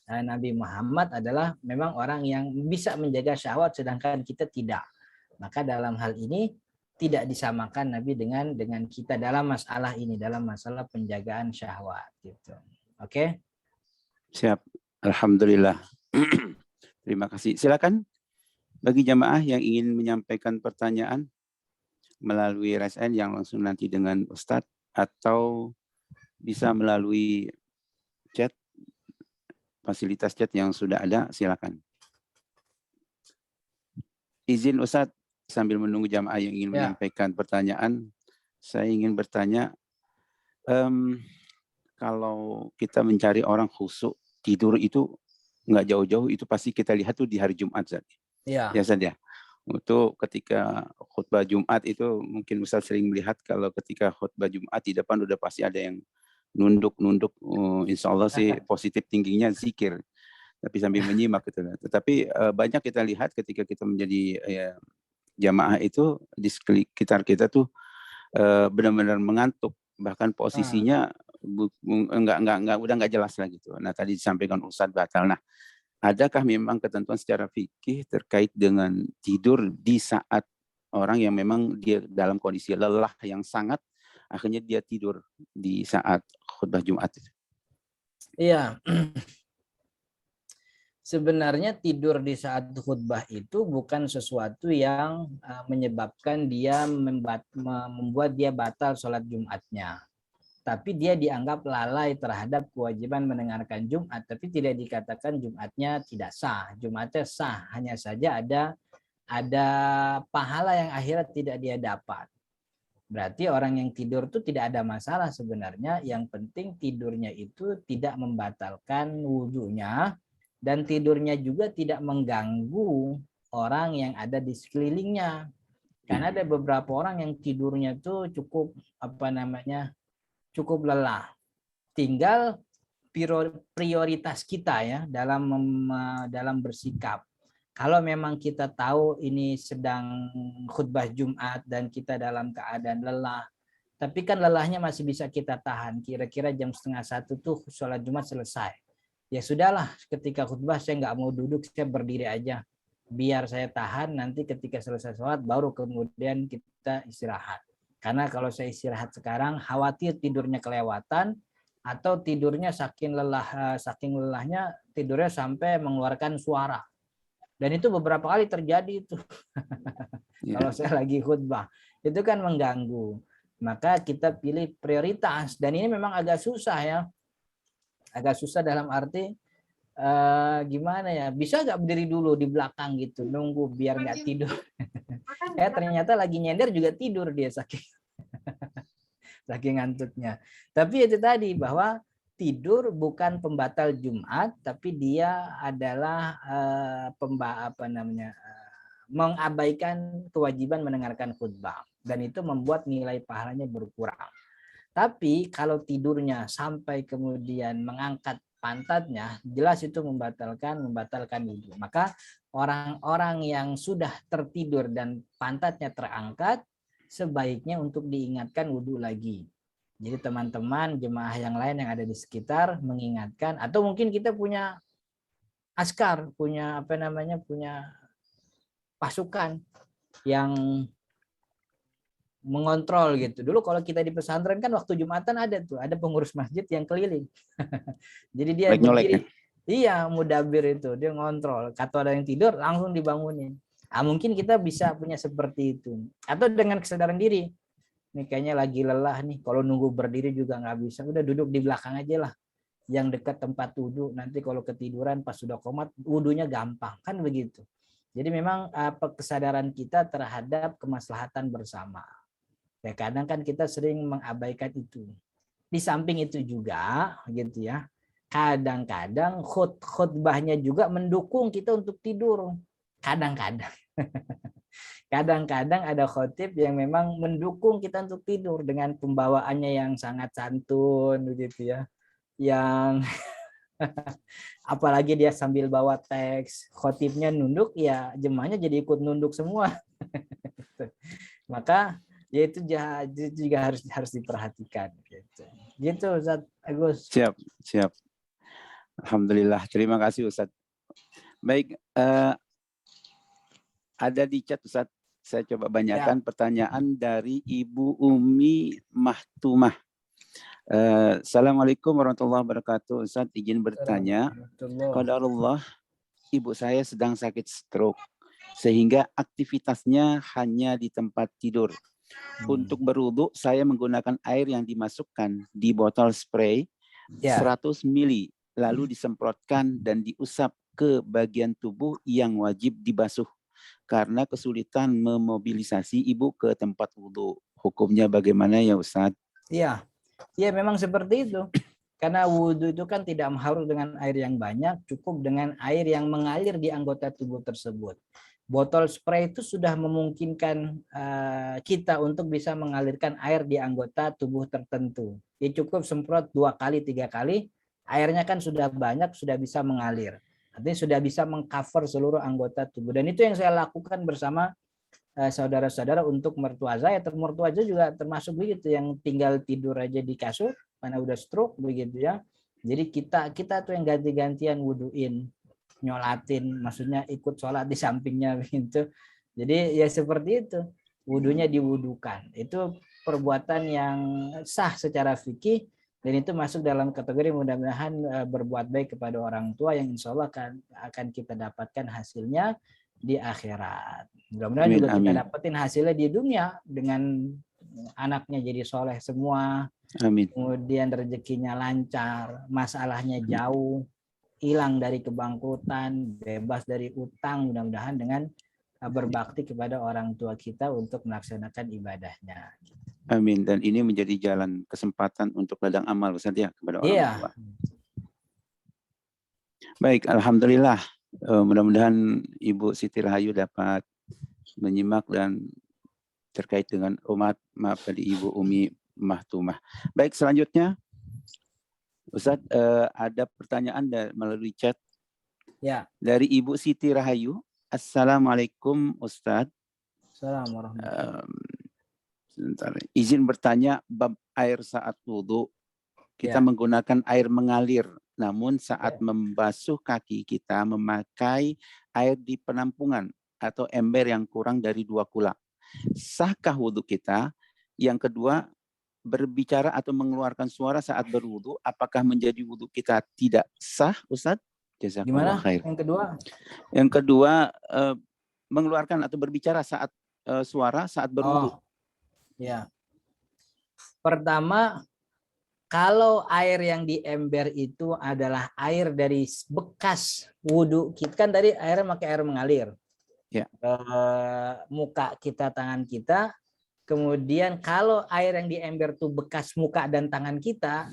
Nabi Muhammad adalah memang orang yang bisa menjaga syahwat sedangkan kita tidak. Maka dalam hal ini tidak disamakan Nabi dengan kita dalam masalah ini, dalam masalah penjagaan syahwat gitu. Oke? Siap. Alhamdulillah. Terima kasih. Silakan bagi jamaah yang ingin menyampaikan pertanyaan melalui raise hand yang langsung nanti dengan Ustadz, atau bisa melalui chat, fasilitas chat yang sudah ada, silakan. Izin Ustadz, sambil menunggu jamaah yang ingin menyampaikan pertanyaan, saya ingin bertanya, kalau kita mencari orang khusyuk tidur itu nggak jauh-jauh, itu pasti kita lihat tuh di hari Jumat, Ustadz. Iya. Ya, Ustadz ya. Untuk ketika khutbah Jumat itu mungkin Ustadz sering melihat kalau ketika khutbah Jumat di depan udah pasti ada yang nunduk, insya Allah sih positif tingginya zikir, tapi sambil menyimak gitu. Tetapi banyak kita lihat ketika kita menjadi jamaah itu di sekitar kita tuh benar-benar mengantuk, bahkan posisinya udah nggak jelas lah gitu. Nah tadi disampaikan Ustadz batal. Nah adakah memang ketentuan secara fikih terkait dengan tidur di saat orang yang memang dia dalam kondisi lelah yang sangat, akhirnya dia tidur di saat khutbah Jumat? Iya. Sebenarnya tidur di saat khutbah itu bukan sesuatu yang menyebabkan dia membuat dia batal sholat Jumatnya. Tapi dia dianggap lalai terhadap kewajiban mendengarkan Jumat, tapi tidak dikatakan Jumatnya tidak sah. Jumatnya sah, hanya saja ada pahala yang akhirnya tidak dia dapat. Berarti orang yang tidur itu tidak ada masalah sebenarnya. Yang penting tidurnya itu tidak membatalkan wudunya, dan tidurnya juga tidak mengganggu orang yang ada di sekelilingnya. Karena ada beberapa orang yang tidurnya itu cukup cukup lelah. Tinggal prioritas kita ya dalam bersikap. Kalau memang kita tahu ini sedang khutbah Jumat dan kita dalam keadaan lelah, tapi kan lelahnya masih bisa kita tahan. Kira-kira jam 12:30 tuh sholat Jumat selesai. Ya sudahlah, ketika khutbah saya nggak mau duduk, saya berdiri aja. Biar saya tahan, nanti ketika selesai sholat baru kemudian kita istirahat. Karena kalau saya istirahat sekarang, khawatir tidurnya kelewatan, atau tidurnya saking lelahnya tidurnya sampai mengeluarkan suara. Dan itu beberapa kali terjadi itu. Kalau saya lagi khutbah, itu kan mengganggu. Maka kita pilih prioritas, dan ini memang agak susah ya. Agak susah dalam arti gimana ya? Bisa nggak berdiri dulu di belakang gitu, nunggu biar nggak tidur. Ternyata lagi nyender juga tidur dia saking ngantuknya. Tapi itu tadi bahwa tidur bukan pembatal Jumat, tapi dia adalah mengabaikan kewajiban mendengarkan khutbah, dan itu membuat nilai pahalanya berkurang. Tapi kalau tidurnya sampai kemudian mengangkat pantatnya, jelas itu membatalkan wudhu. Maka orang-orang yang sudah tertidur dan pantatnya terangkat, sebaiknya untuk diingatkan wudhu lagi. Jadi teman-teman jemaah yang lain yang ada di sekitar mengingatkan, atau mungkin kita punya askar, punya pasukan yang mengontrol gitu. Dulu kalau kita di pesantren kan waktu Jumatan ada pengurus masjid yang keliling. Jadi dia berdiri, Iya, mudabir itu dia ngontrol. Atau ada yang tidur langsung dibangunin. Mungkin kita bisa punya seperti itu. Atau dengan kesadaran diri. Nih kayaknya lagi lelah nih. Kalau nunggu berdiri juga nggak bisa. Udah duduk di belakang aja lah. Yang dekat tempat wudhu. Nanti kalau ketiduran pas sudah komat, wudhunya gampang. Kan begitu. Jadi memang kesadaran kita terhadap kemaslahatan bersama. Ya kadang kan kita sering mengabaikan itu. Di samping itu juga gitu ya. Kadang-kadang khutbahnya juga mendukung kita untuk tidur. Kadang-kadang. Kadang-kadang ada khotib yang memang mendukung kita untuk tidur dengan pembawaannya yang sangat santun begitu ya. Yang apalagi dia sambil bawa teks, khotibnya nunduk ya jemaahnya jadi ikut nunduk semua. Maka ya itu juga harus diperhatikan gitu. Gitu Ustaz Agus. Siap. Alhamdulillah, terima kasih Ustadz. Baik, ada di chat Ustadz, saya coba bacakan pertanyaan dari Ibu Umi Mahtumah. Assalamualaikum warahmatullahi wabarakatuh. Ustadz izin bertanya, qadarullah ibu saya sedang sakit stroke sehingga aktivitasnya hanya di tempat tidur. Untuk berwudu saya menggunakan air yang dimasukkan di botol spray 100 ml lalu disemprotkan dan diusap ke bagian tubuh yang wajib dibasuh karena kesulitan memobilisasi ibu ke tempat wudu. Hukumnya bagaimana ya Ustadz? Iya, memang seperti itu. Karena wudu itu kan tidak harus dengan air yang banyak, cukup dengan air yang mengalir di anggota tubuh tersebut. Botol spray itu sudah memungkinkan kita untuk bisa mengalirkan air di anggota tubuh tertentu. Ya cukup semprot 2 kali, 3 kali, airnya kan sudah banyak, sudah bisa mengalir. Artinya sudah bisa mengcover seluruh anggota tubuh. Dan itu yang saya lakukan bersama saudara-saudara untuk mertua saya. Mertua saya juga termasuk begitu, yang tinggal tidur aja di kasur, karena udah stroke begitu ya. Jadi kita tuh yang ganti-gantian wuduin, nyolatin, maksudnya ikut sholat di sampingnya begitu. Jadi ya seperti itu, wudunya diwudukan. Itu perbuatan yang sah secara fikih. Dan itu masuk dalam kategori mudah-mudahan berbuat baik kepada orang tua yang insya Allah akan kita dapatkan hasilnya di akhirat. Mudah-mudahan juga kita dapetin hasilnya di dunia dengan anaknya jadi soleh semua. Amin. Kemudian rezekinya lancar, masalahnya jauh, hilang dari kebangkrutan, bebas dari utang, mudah-mudahan dengan berbakti kepada orang tua kita untuk melaksanakan ibadahnya. Amin. Dan ini menjadi jalan kesempatan untuk ladang amal Ustaz ya kepada orang tua. Baik, alhamdulillah. Mudah-mudahan Ibu Siti Rahayu dapat menyimak dan terkait dengan maaf tadi Ibu Umi Mahtumah. Baik, selanjutnya Ustaz ada pertanyaan melalui chat dari Ibu Siti Rahayu. Assalamualaikum Ustaz. Assalamualaikum. Sebentar. Izin bertanya bab air saat wudu. Kita menggunakan air mengalir, namun saat membasuh kaki kita memakai air di penampungan atau ember yang kurang dari 2 kula. Sahkah wudu kita? Yang kedua, berbicara atau mengeluarkan suara saat berwudu, apakah menjadi wudu kita tidak sah, Ustaz? Jazakallah khair. Yang kedua, mengeluarkan atau berbicara saat suara saat berwudu. Ya. Pertama, kalau air yang di ember itu adalah air dari bekas wudhu kita, kan tadi airnya pakai air mengalir. Muka kita, tangan kita. Kemudian kalau air yang di ember itu bekas muka dan tangan kita,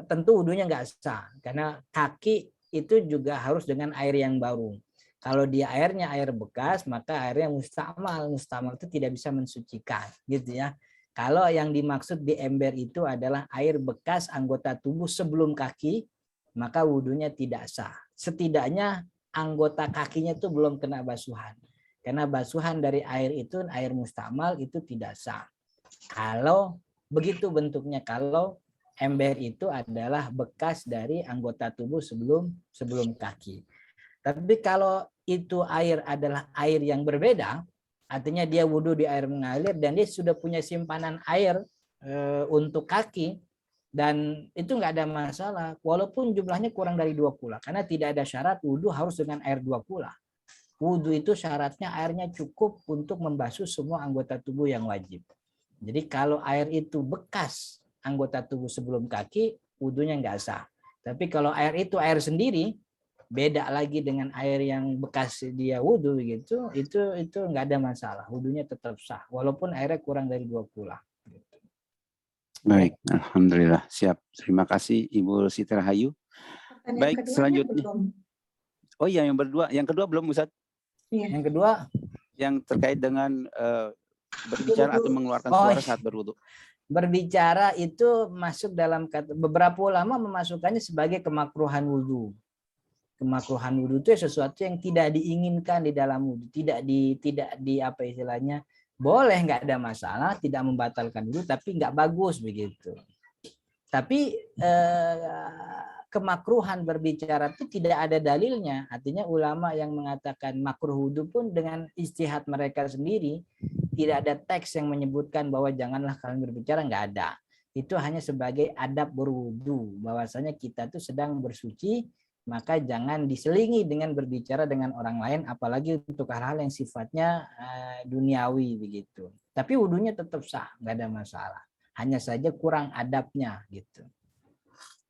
tentu wudhunya nggak sah. Karena kaki itu juga harus dengan air yang baru. Kalau dia airnya air bekas, maka airnya mustamal. Mustamal itu tidak bisa mensucikan, gitu ya. Kalau yang dimaksud di ember itu adalah air bekas anggota tubuh sebelum kaki, maka wudhunya tidak sah. Setidaknya anggota kakinya itu belum kena basuhan. Karena basuhan dari air itu, air mustamal itu tidak sah. Kalau begitu bentuknya, kalau ember itu adalah bekas dari anggota tubuh sebelum kaki. Tapi kalau itu air adalah air yang berbeda, artinya dia wudhu di air mengalir dan dia sudah punya simpanan air untuk kaki, Dan itu nggak ada masalah, walaupun jumlahnya kurang dari 2 kula, karena tidak ada syarat wudhu harus dengan air 2 kula. Wudhu itu syaratnya airnya cukup untuk membasuh semua anggota tubuh yang wajib. Jadi kalau air itu bekas anggota tubuh sebelum kaki, wudhunya nggak sah. Tapi kalau air itu air sendiri, beda lagi dengan air yang bekas dia wudhu gitu, itu nggak ada masalah, wudhunya tetap sah, walaupun airnya kurang dari 2 kula. Baik, alhamdulillah siap. Terima kasih Ibu Siti Rahayu. Pertanyaan Baik, keduanya selanjutnya. belum. Oh iya, yang kedua belum Ustaz, Iya. Yang kedua, yang terkait dengan berbicara atau mengeluarkan Oh, suara saat berwudu. berbicara itu masuk dalam beberapa ulama memasukkannya sebagai kemakruhan wudhu. Kemakruhan wudhu itu sesuatu yang tidak diinginkan di dalam wudhu, tidak di apa istilahnya, boleh nggak ada masalah, tidak membatalkan wudhu, tapi nggak bagus begitu. Tapi kemakruhan berbicara itu tidak ada dalilnya. Artinya ulama yang mengatakan makruh wudhu pun dengan ijtihad mereka sendiri, tidak ada teks yang menyebutkan bahwa janganlah kalian berbicara, nggak ada. Itu hanya sebagai adab berwudhu, bahwasanya kita tuh sedang bersuci, maka jangan diselingi dengan berbicara dengan orang lain, apalagi untuk hal-hal yang sifatnya duniawi begitu. Tapi wudhunya tetap sah, nggak ada masalah. Hanya saja kurang adabnya gitu.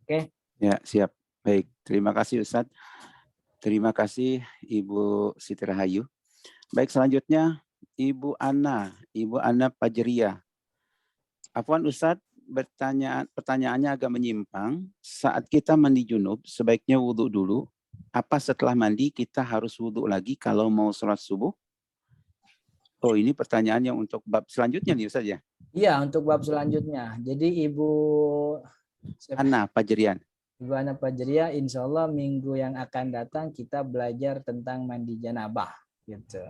Oke. Ya, siap. Baik, terima kasih Ustadz. Terima kasih Ibu Siti Rahayu. Baik, selanjutnya Ibu Ana Pajria. Afwan Ustadz, pertanyaannya agak menyimpang. Saat kita mandi junub, sebaiknya wudhu dulu. Apa setelah mandi kita harus wudhu lagi kalau mau sholat subuh? Oh, ini pertanyaan yang untuk bab selanjutnya nih Ustadz ya? Iya, untuk bab selanjutnya. Jadi Ibu Ana Pajrian. Ibu Ana Pajria, insya Allah minggu yang akan datang kita belajar tentang mandi janabah. Gitu.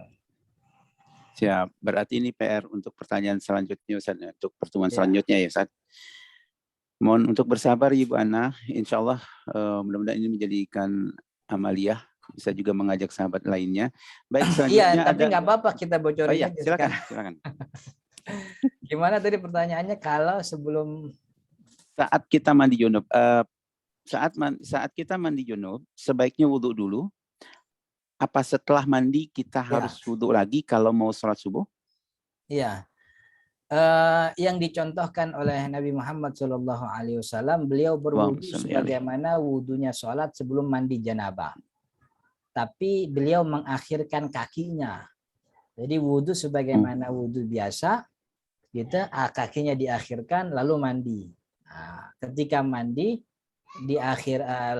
Siap. Berarti ini PR untuk pertanyaan selanjutnya Ustaz, untuk pertemuan Ya. selanjutnya ya Ustaz. Mohon untuk bersabar Ibu Ana. Insya Allah mudah-mudahan ini menjadikan amaliyah. Bisa juga mengajak sahabat lainnya. Baik, selanjutnya Iya, tapi nggak apa-apa kita bocorin. Oh iya, aja silakan, sekarang. silakan. Gimana tadi pertanyaannya, kalau sebelum Saat kita mandi junub, saat kita mandi junub, sebaiknya wudhu dulu. Apa setelah mandi kita harus wudhu lagi kalau mau sholat subuh? Iya, yang dicontohkan oleh Nabi Muhammad SAW, beliau berwudu sebagaimana wudunya sholat sebelum mandi janabah. Tapi beliau mengakhirkan kakinya. Jadi wudu sebagaimana wudu biasa, gitu, kakinya diakhirkan lalu mandi. Nah, ketika mandi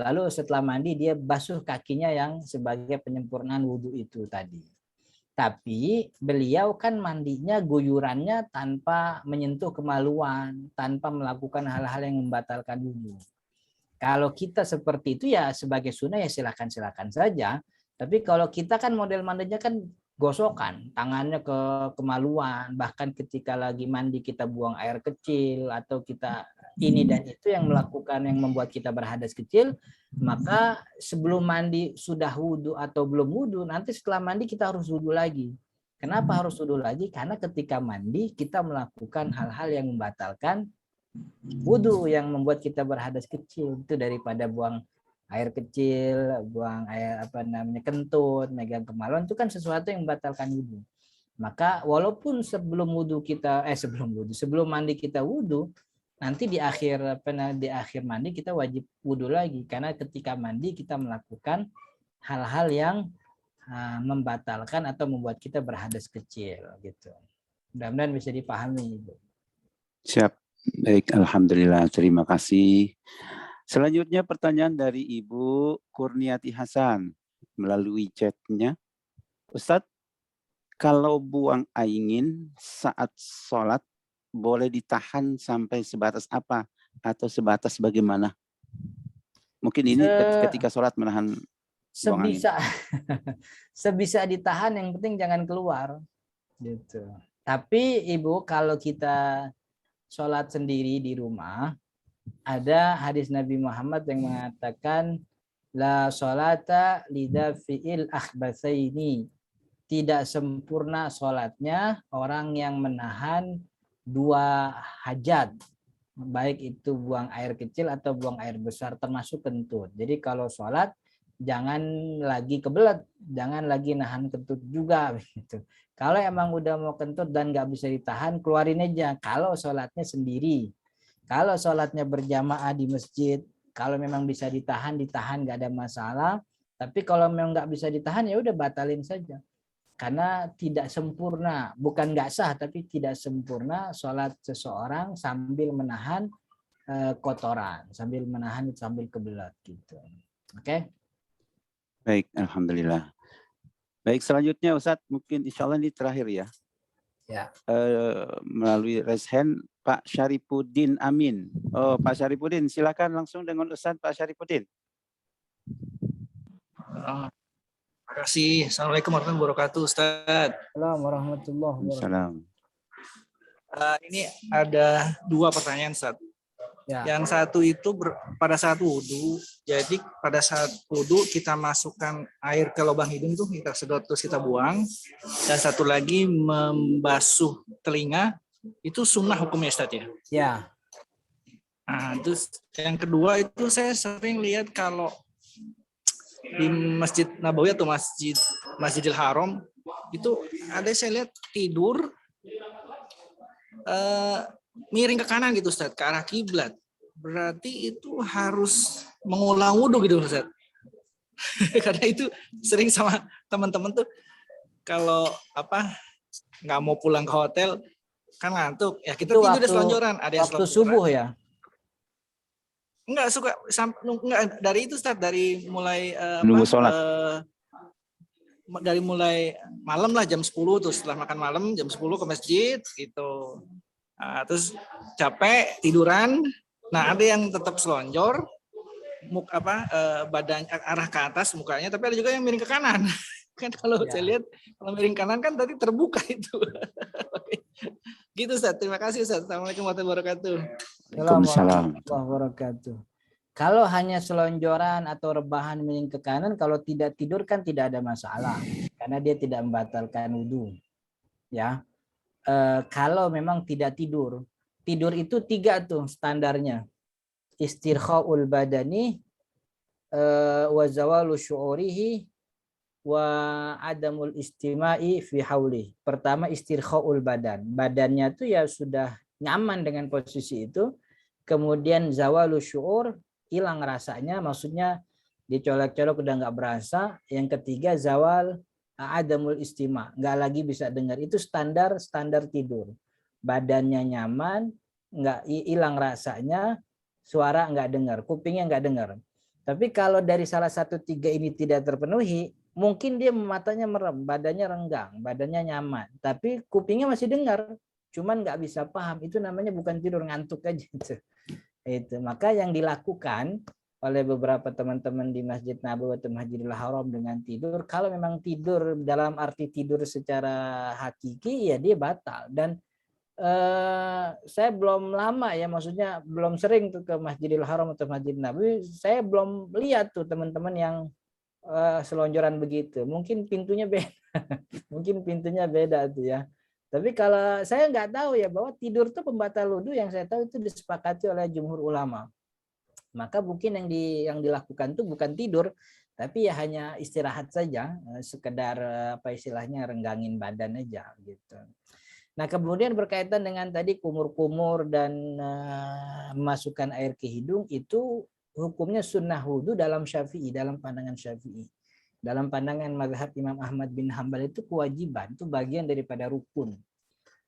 lalu setelah mandi dia basuh kakinya yang sebagai penyempurnaan wudu itu tadi. Tapi beliau kan mandinya guyurannya tanpa menyentuh kemaluan, tanpa melakukan hal-hal yang membatalkan wudu. Kalau kita seperti itu ya sebagai sunnah ya silakan saja. Tapi kalau kita kan model mandinya kan gosokan, tangannya ke kemaluan, bahkan ketika lagi mandi kita buang air kecil atau kita ini dan itu yang membuat kita berhadas kecil, maka sebelum mandi sudah wudhu atau belum wudhu, nanti setelah mandi kita harus wudhu lagi. Kenapa harus wudhu lagi? Karena ketika mandi kita melakukan hal-hal yang membatalkan wudhu, yang membuat kita berhadas kecil. Itu daripada buang air kecil, buang air kentut, megang kemaluan, itu kan sesuatu yang membatalkan wudhu. Maka walaupun sebelum mandi kita wudhu, nanti di akhir mandi kita wajib wudhu lagi, karena ketika mandi kita melakukan hal-hal yang membatalkan atau membuat kita berhadas kecil gitu. Mudah-mudahan bisa dipahami. Siap. Baik, alhamdulillah, terima kasih. Selanjutnya pertanyaan dari Ibu Kurniati Hasan melalui chatnya. Ustadz, kalau buang angin saat sholat boleh ditahan sampai sebatas apa atau sebatas bagaimana? Mungkin ini ketika sholat menahan buang angin. Sebisa ditahan, yang penting jangan keluar gitu. Tapi Ibu, kalau kita sholat sendiri di rumah, ada hadis Nabi Muhammad yang mengatakan la sholata lidafi'il akhbatsaini, tidak sempurna sholatnya orang yang menahan dua hajat. baik itu buang air kecil atau buang air besar, termasuk kentut. Jadi kalau sholat jangan lagi kebelet, jangan lagi nahan kentut juga gitu. Kalau emang udah mau kentut dan nggak bisa ditahan, keluarin aja. Kalau sholatnya sendiri, kalau sholatnya berjamaah di masjid, kalau memang bisa ditahan, nggak ada masalah. Tapi kalau memang nggak bisa ditahan, ya udah batalin saja. Karena tidak sempurna, bukan nggak sah, tapi tidak sempurna sholat seseorang sambil menahan kotoran, sambil menahan, sambil kebelet gitu. Oke? Baik, alhamdulillah. Baik, selanjutnya Ustadz, mungkin insya Allah ini terakhir ya. Ya. Melalui raise hand Pak Syarifuddin Amin. Oh, Pak Syarifuddin, silakan langsung dengan Ustadz Pak Syarifuddin. Terima kasih. Assalamualaikum warahmatullahi wabarakatuh, Ustaz. Assalamualaikum warahmatullahi wabarakatuh. Ini ada 2 pertanyaan, Ustaz. Ya. Yang satu itu pada saat wudhu. Jadi pada saat wudhu kita masukkan air ke lubang hidung itu, kita sedot terus kita buang. Dan satu lagi membasuh telinga, itu sunnah hukumnya, Ustaz ya? Ya. Nah, terus yang kedua itu saya sering lihat kalau di Masjid Nabawi atau Masjidil Haram itu ada saya lihat tidur miring ke kanan gitu, Ustaz, ke arah kiblat. Berarti itu harus mengulang wudhu gitu, Ustaz. Karena itu sering sama teman-teman tuh kalau nggak mau pulang ke hotel kan ngantuk ya, kita tidur di selonjoran. Ada yang waktu subuh ya? Enggak suka enggak dari itu, Ustaz, dari mulai Nunggu sholat. Dari mulai malam lah jam 10 tuh, setelah makan malam jam 10 ke masjid gitu. Nah, terus capek tiduran. Nah, ada yang tetap selonjor badan arah ke atas mukanya, tapi ada juga yang miring ke kanan. Kan kalau saya lihat kalau miring kanan kan tadi terbuka itu. Gitu, Ustaz. Terima kasih, Ustaz. Assalamualaikum warahmatullahi wabarakatuh. Assalamualaikum warahmatullahi wabarakatuh. Kalau hanya selonjoran atau rebahan miring ke kanan, kalau tidak tidur kan tidak ada masalah, karena dia tidak membatalkan wudhu. Ya, kalau memang tidak tidur itu 3 tuh standarnya: istirkhaul badani, wa zawalu syu'urihi, wa adamul istima'i fi hauli. Pertama istirkhaul badan. Badannya tuh ya sudah nyaman dengan posisi itu. Kemudian zawalu syu'ur, hilang rasanya, maksudnya dicolek-colek udah nggak berasa. Yang ketiga zawal adamul istima, nggak lagi bisa dengar. Itu standar tidur. Badannya nyaman, nggak hilang rasanya, suara nggak dengar, kupingnya nggak dengar. Tapi kalau dari salah satu 3 ini tidak terpenuhi, mungkin dia matanya merem, badannya renggang, badannya nyaman, tapi kupingnya masih dengar, cuman nggak bisa paham. Itu namanya bukan tidur, ngantuk aja itu. Maka yang dilakukan oleh beberapa teman-teman di Masjid Nabawi atau Masjidil Haram dengan tidur, kalau memang tidur dalam arti tidur secara hakiki, ya dia batal. Dan saya belum lama ya, maksudnya belum sering tuh ke Masjidil Haram atau Masjid Nabawi, saya belum lihat tuh teman-teman yang selonjoran begitu. Mungkin pintunya beda, mungkin pintunya beda tuh ya. Tapi kalau saya nggak tahu ya, bahwa tidur tuh pembatal wudhu, yang saya tahu itu disepakati oleh jumhur ulama. Maka mungkin yang dilakukan tuh bukan tidur, tapi ya hanya istirahat saja, sekedar apa istilahnya, renggangin badan aja gitu. Nah, kemudian berkaitan dengan tadi kumur-kumur dan memasukkan air ke hidung, itu hukumnya sunnah wudhu dalam Syafi'i, dalam pandangan Syafi'i. Dalam pandangan mazhab Imam Ahmad bin Hambal itu kewajiban, itu bagian daripada rukun.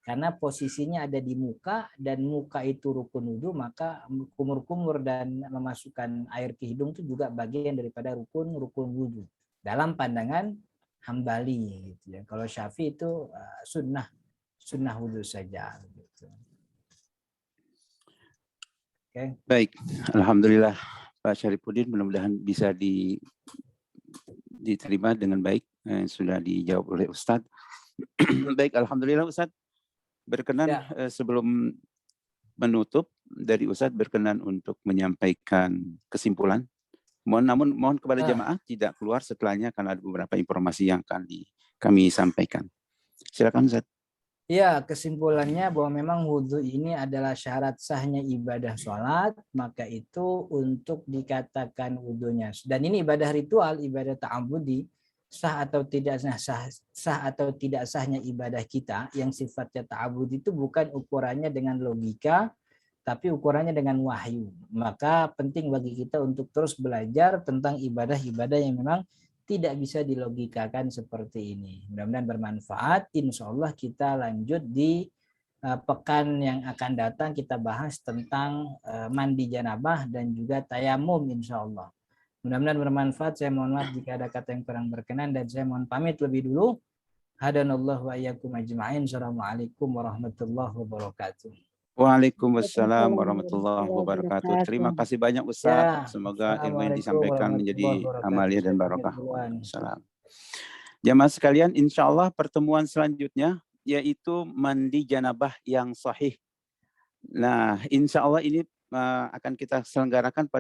Karena posisinya ada di muka, dan muka itu rukun wudhu, maka kumur-kumur dan memasukkan air ke hidung itu juga bagian daripada rukun wudhu. Dalam pandangan Hambali gitu ya. Kalau Syafi'i itu sunnah wudhu saja gitu. Oke. Baik, alhamdulillah Pak Syarifuddin, mudah-mudahan bisa diterima dengan baik, sudah dijawab oleh Ustadz. Baik, alhamdulillah Ustadz, berkenan sebelum menutup dari Ustadz berkenan untuk menyampaikan kesimpulan. Mohon kepada jamaah tidak keluar setelahnya, karena ada beberapa informasi yang akan kami sampaikan. Silakan Ustadz. Ya, kesimpulannya bahwa memang wudhu ini adalah syarat sahnya ibadah sholat, maka itu untuk dikatakan wudhunya. Dan ini ibadah ritual, ibadah ta'abudi, sah atau tidak sah atau tidak sahnya ibadah kita yang sifatnya ta'abudi itu bukan ukurannya dengan logika, tapi ukurannya dengan wahyu. Maka penting bagi kita untuk terus belajar tentang ibadah-ibadah yang memang tidak bisa dilogikakan seperti ini. Mudah-mudahan bermanfaat. Insya Allah kita lanjut di pekan yang akan datang, kita bahas tentang mandi janabah dan juga tayamum insya Allah. Mudah-mudahan bermanfaat. Saya mohon maaf jika ada kata yang kurang berkenan dan saya mohon pamit lebih dulu. Hadanallahu wa iyyakum ajma'in. Assalamualaikum warahmatullahi wabarakatuh. Waalaikumsalam warahmatullahi wabarakatuh. Terima kasih banyak Ustaz. Ya, Semoga ilmu yang Assalamualaikum disampaikan menjadi warahmatullahi amalia dan wabarakatuh. barokah. Waalaikumsalam. Jamaah sekalian, insya Allah pertemuan selanjutnya yaitu mandi janabah yang sahih. Nah, insya Allah ini akan kita selenggarakan pada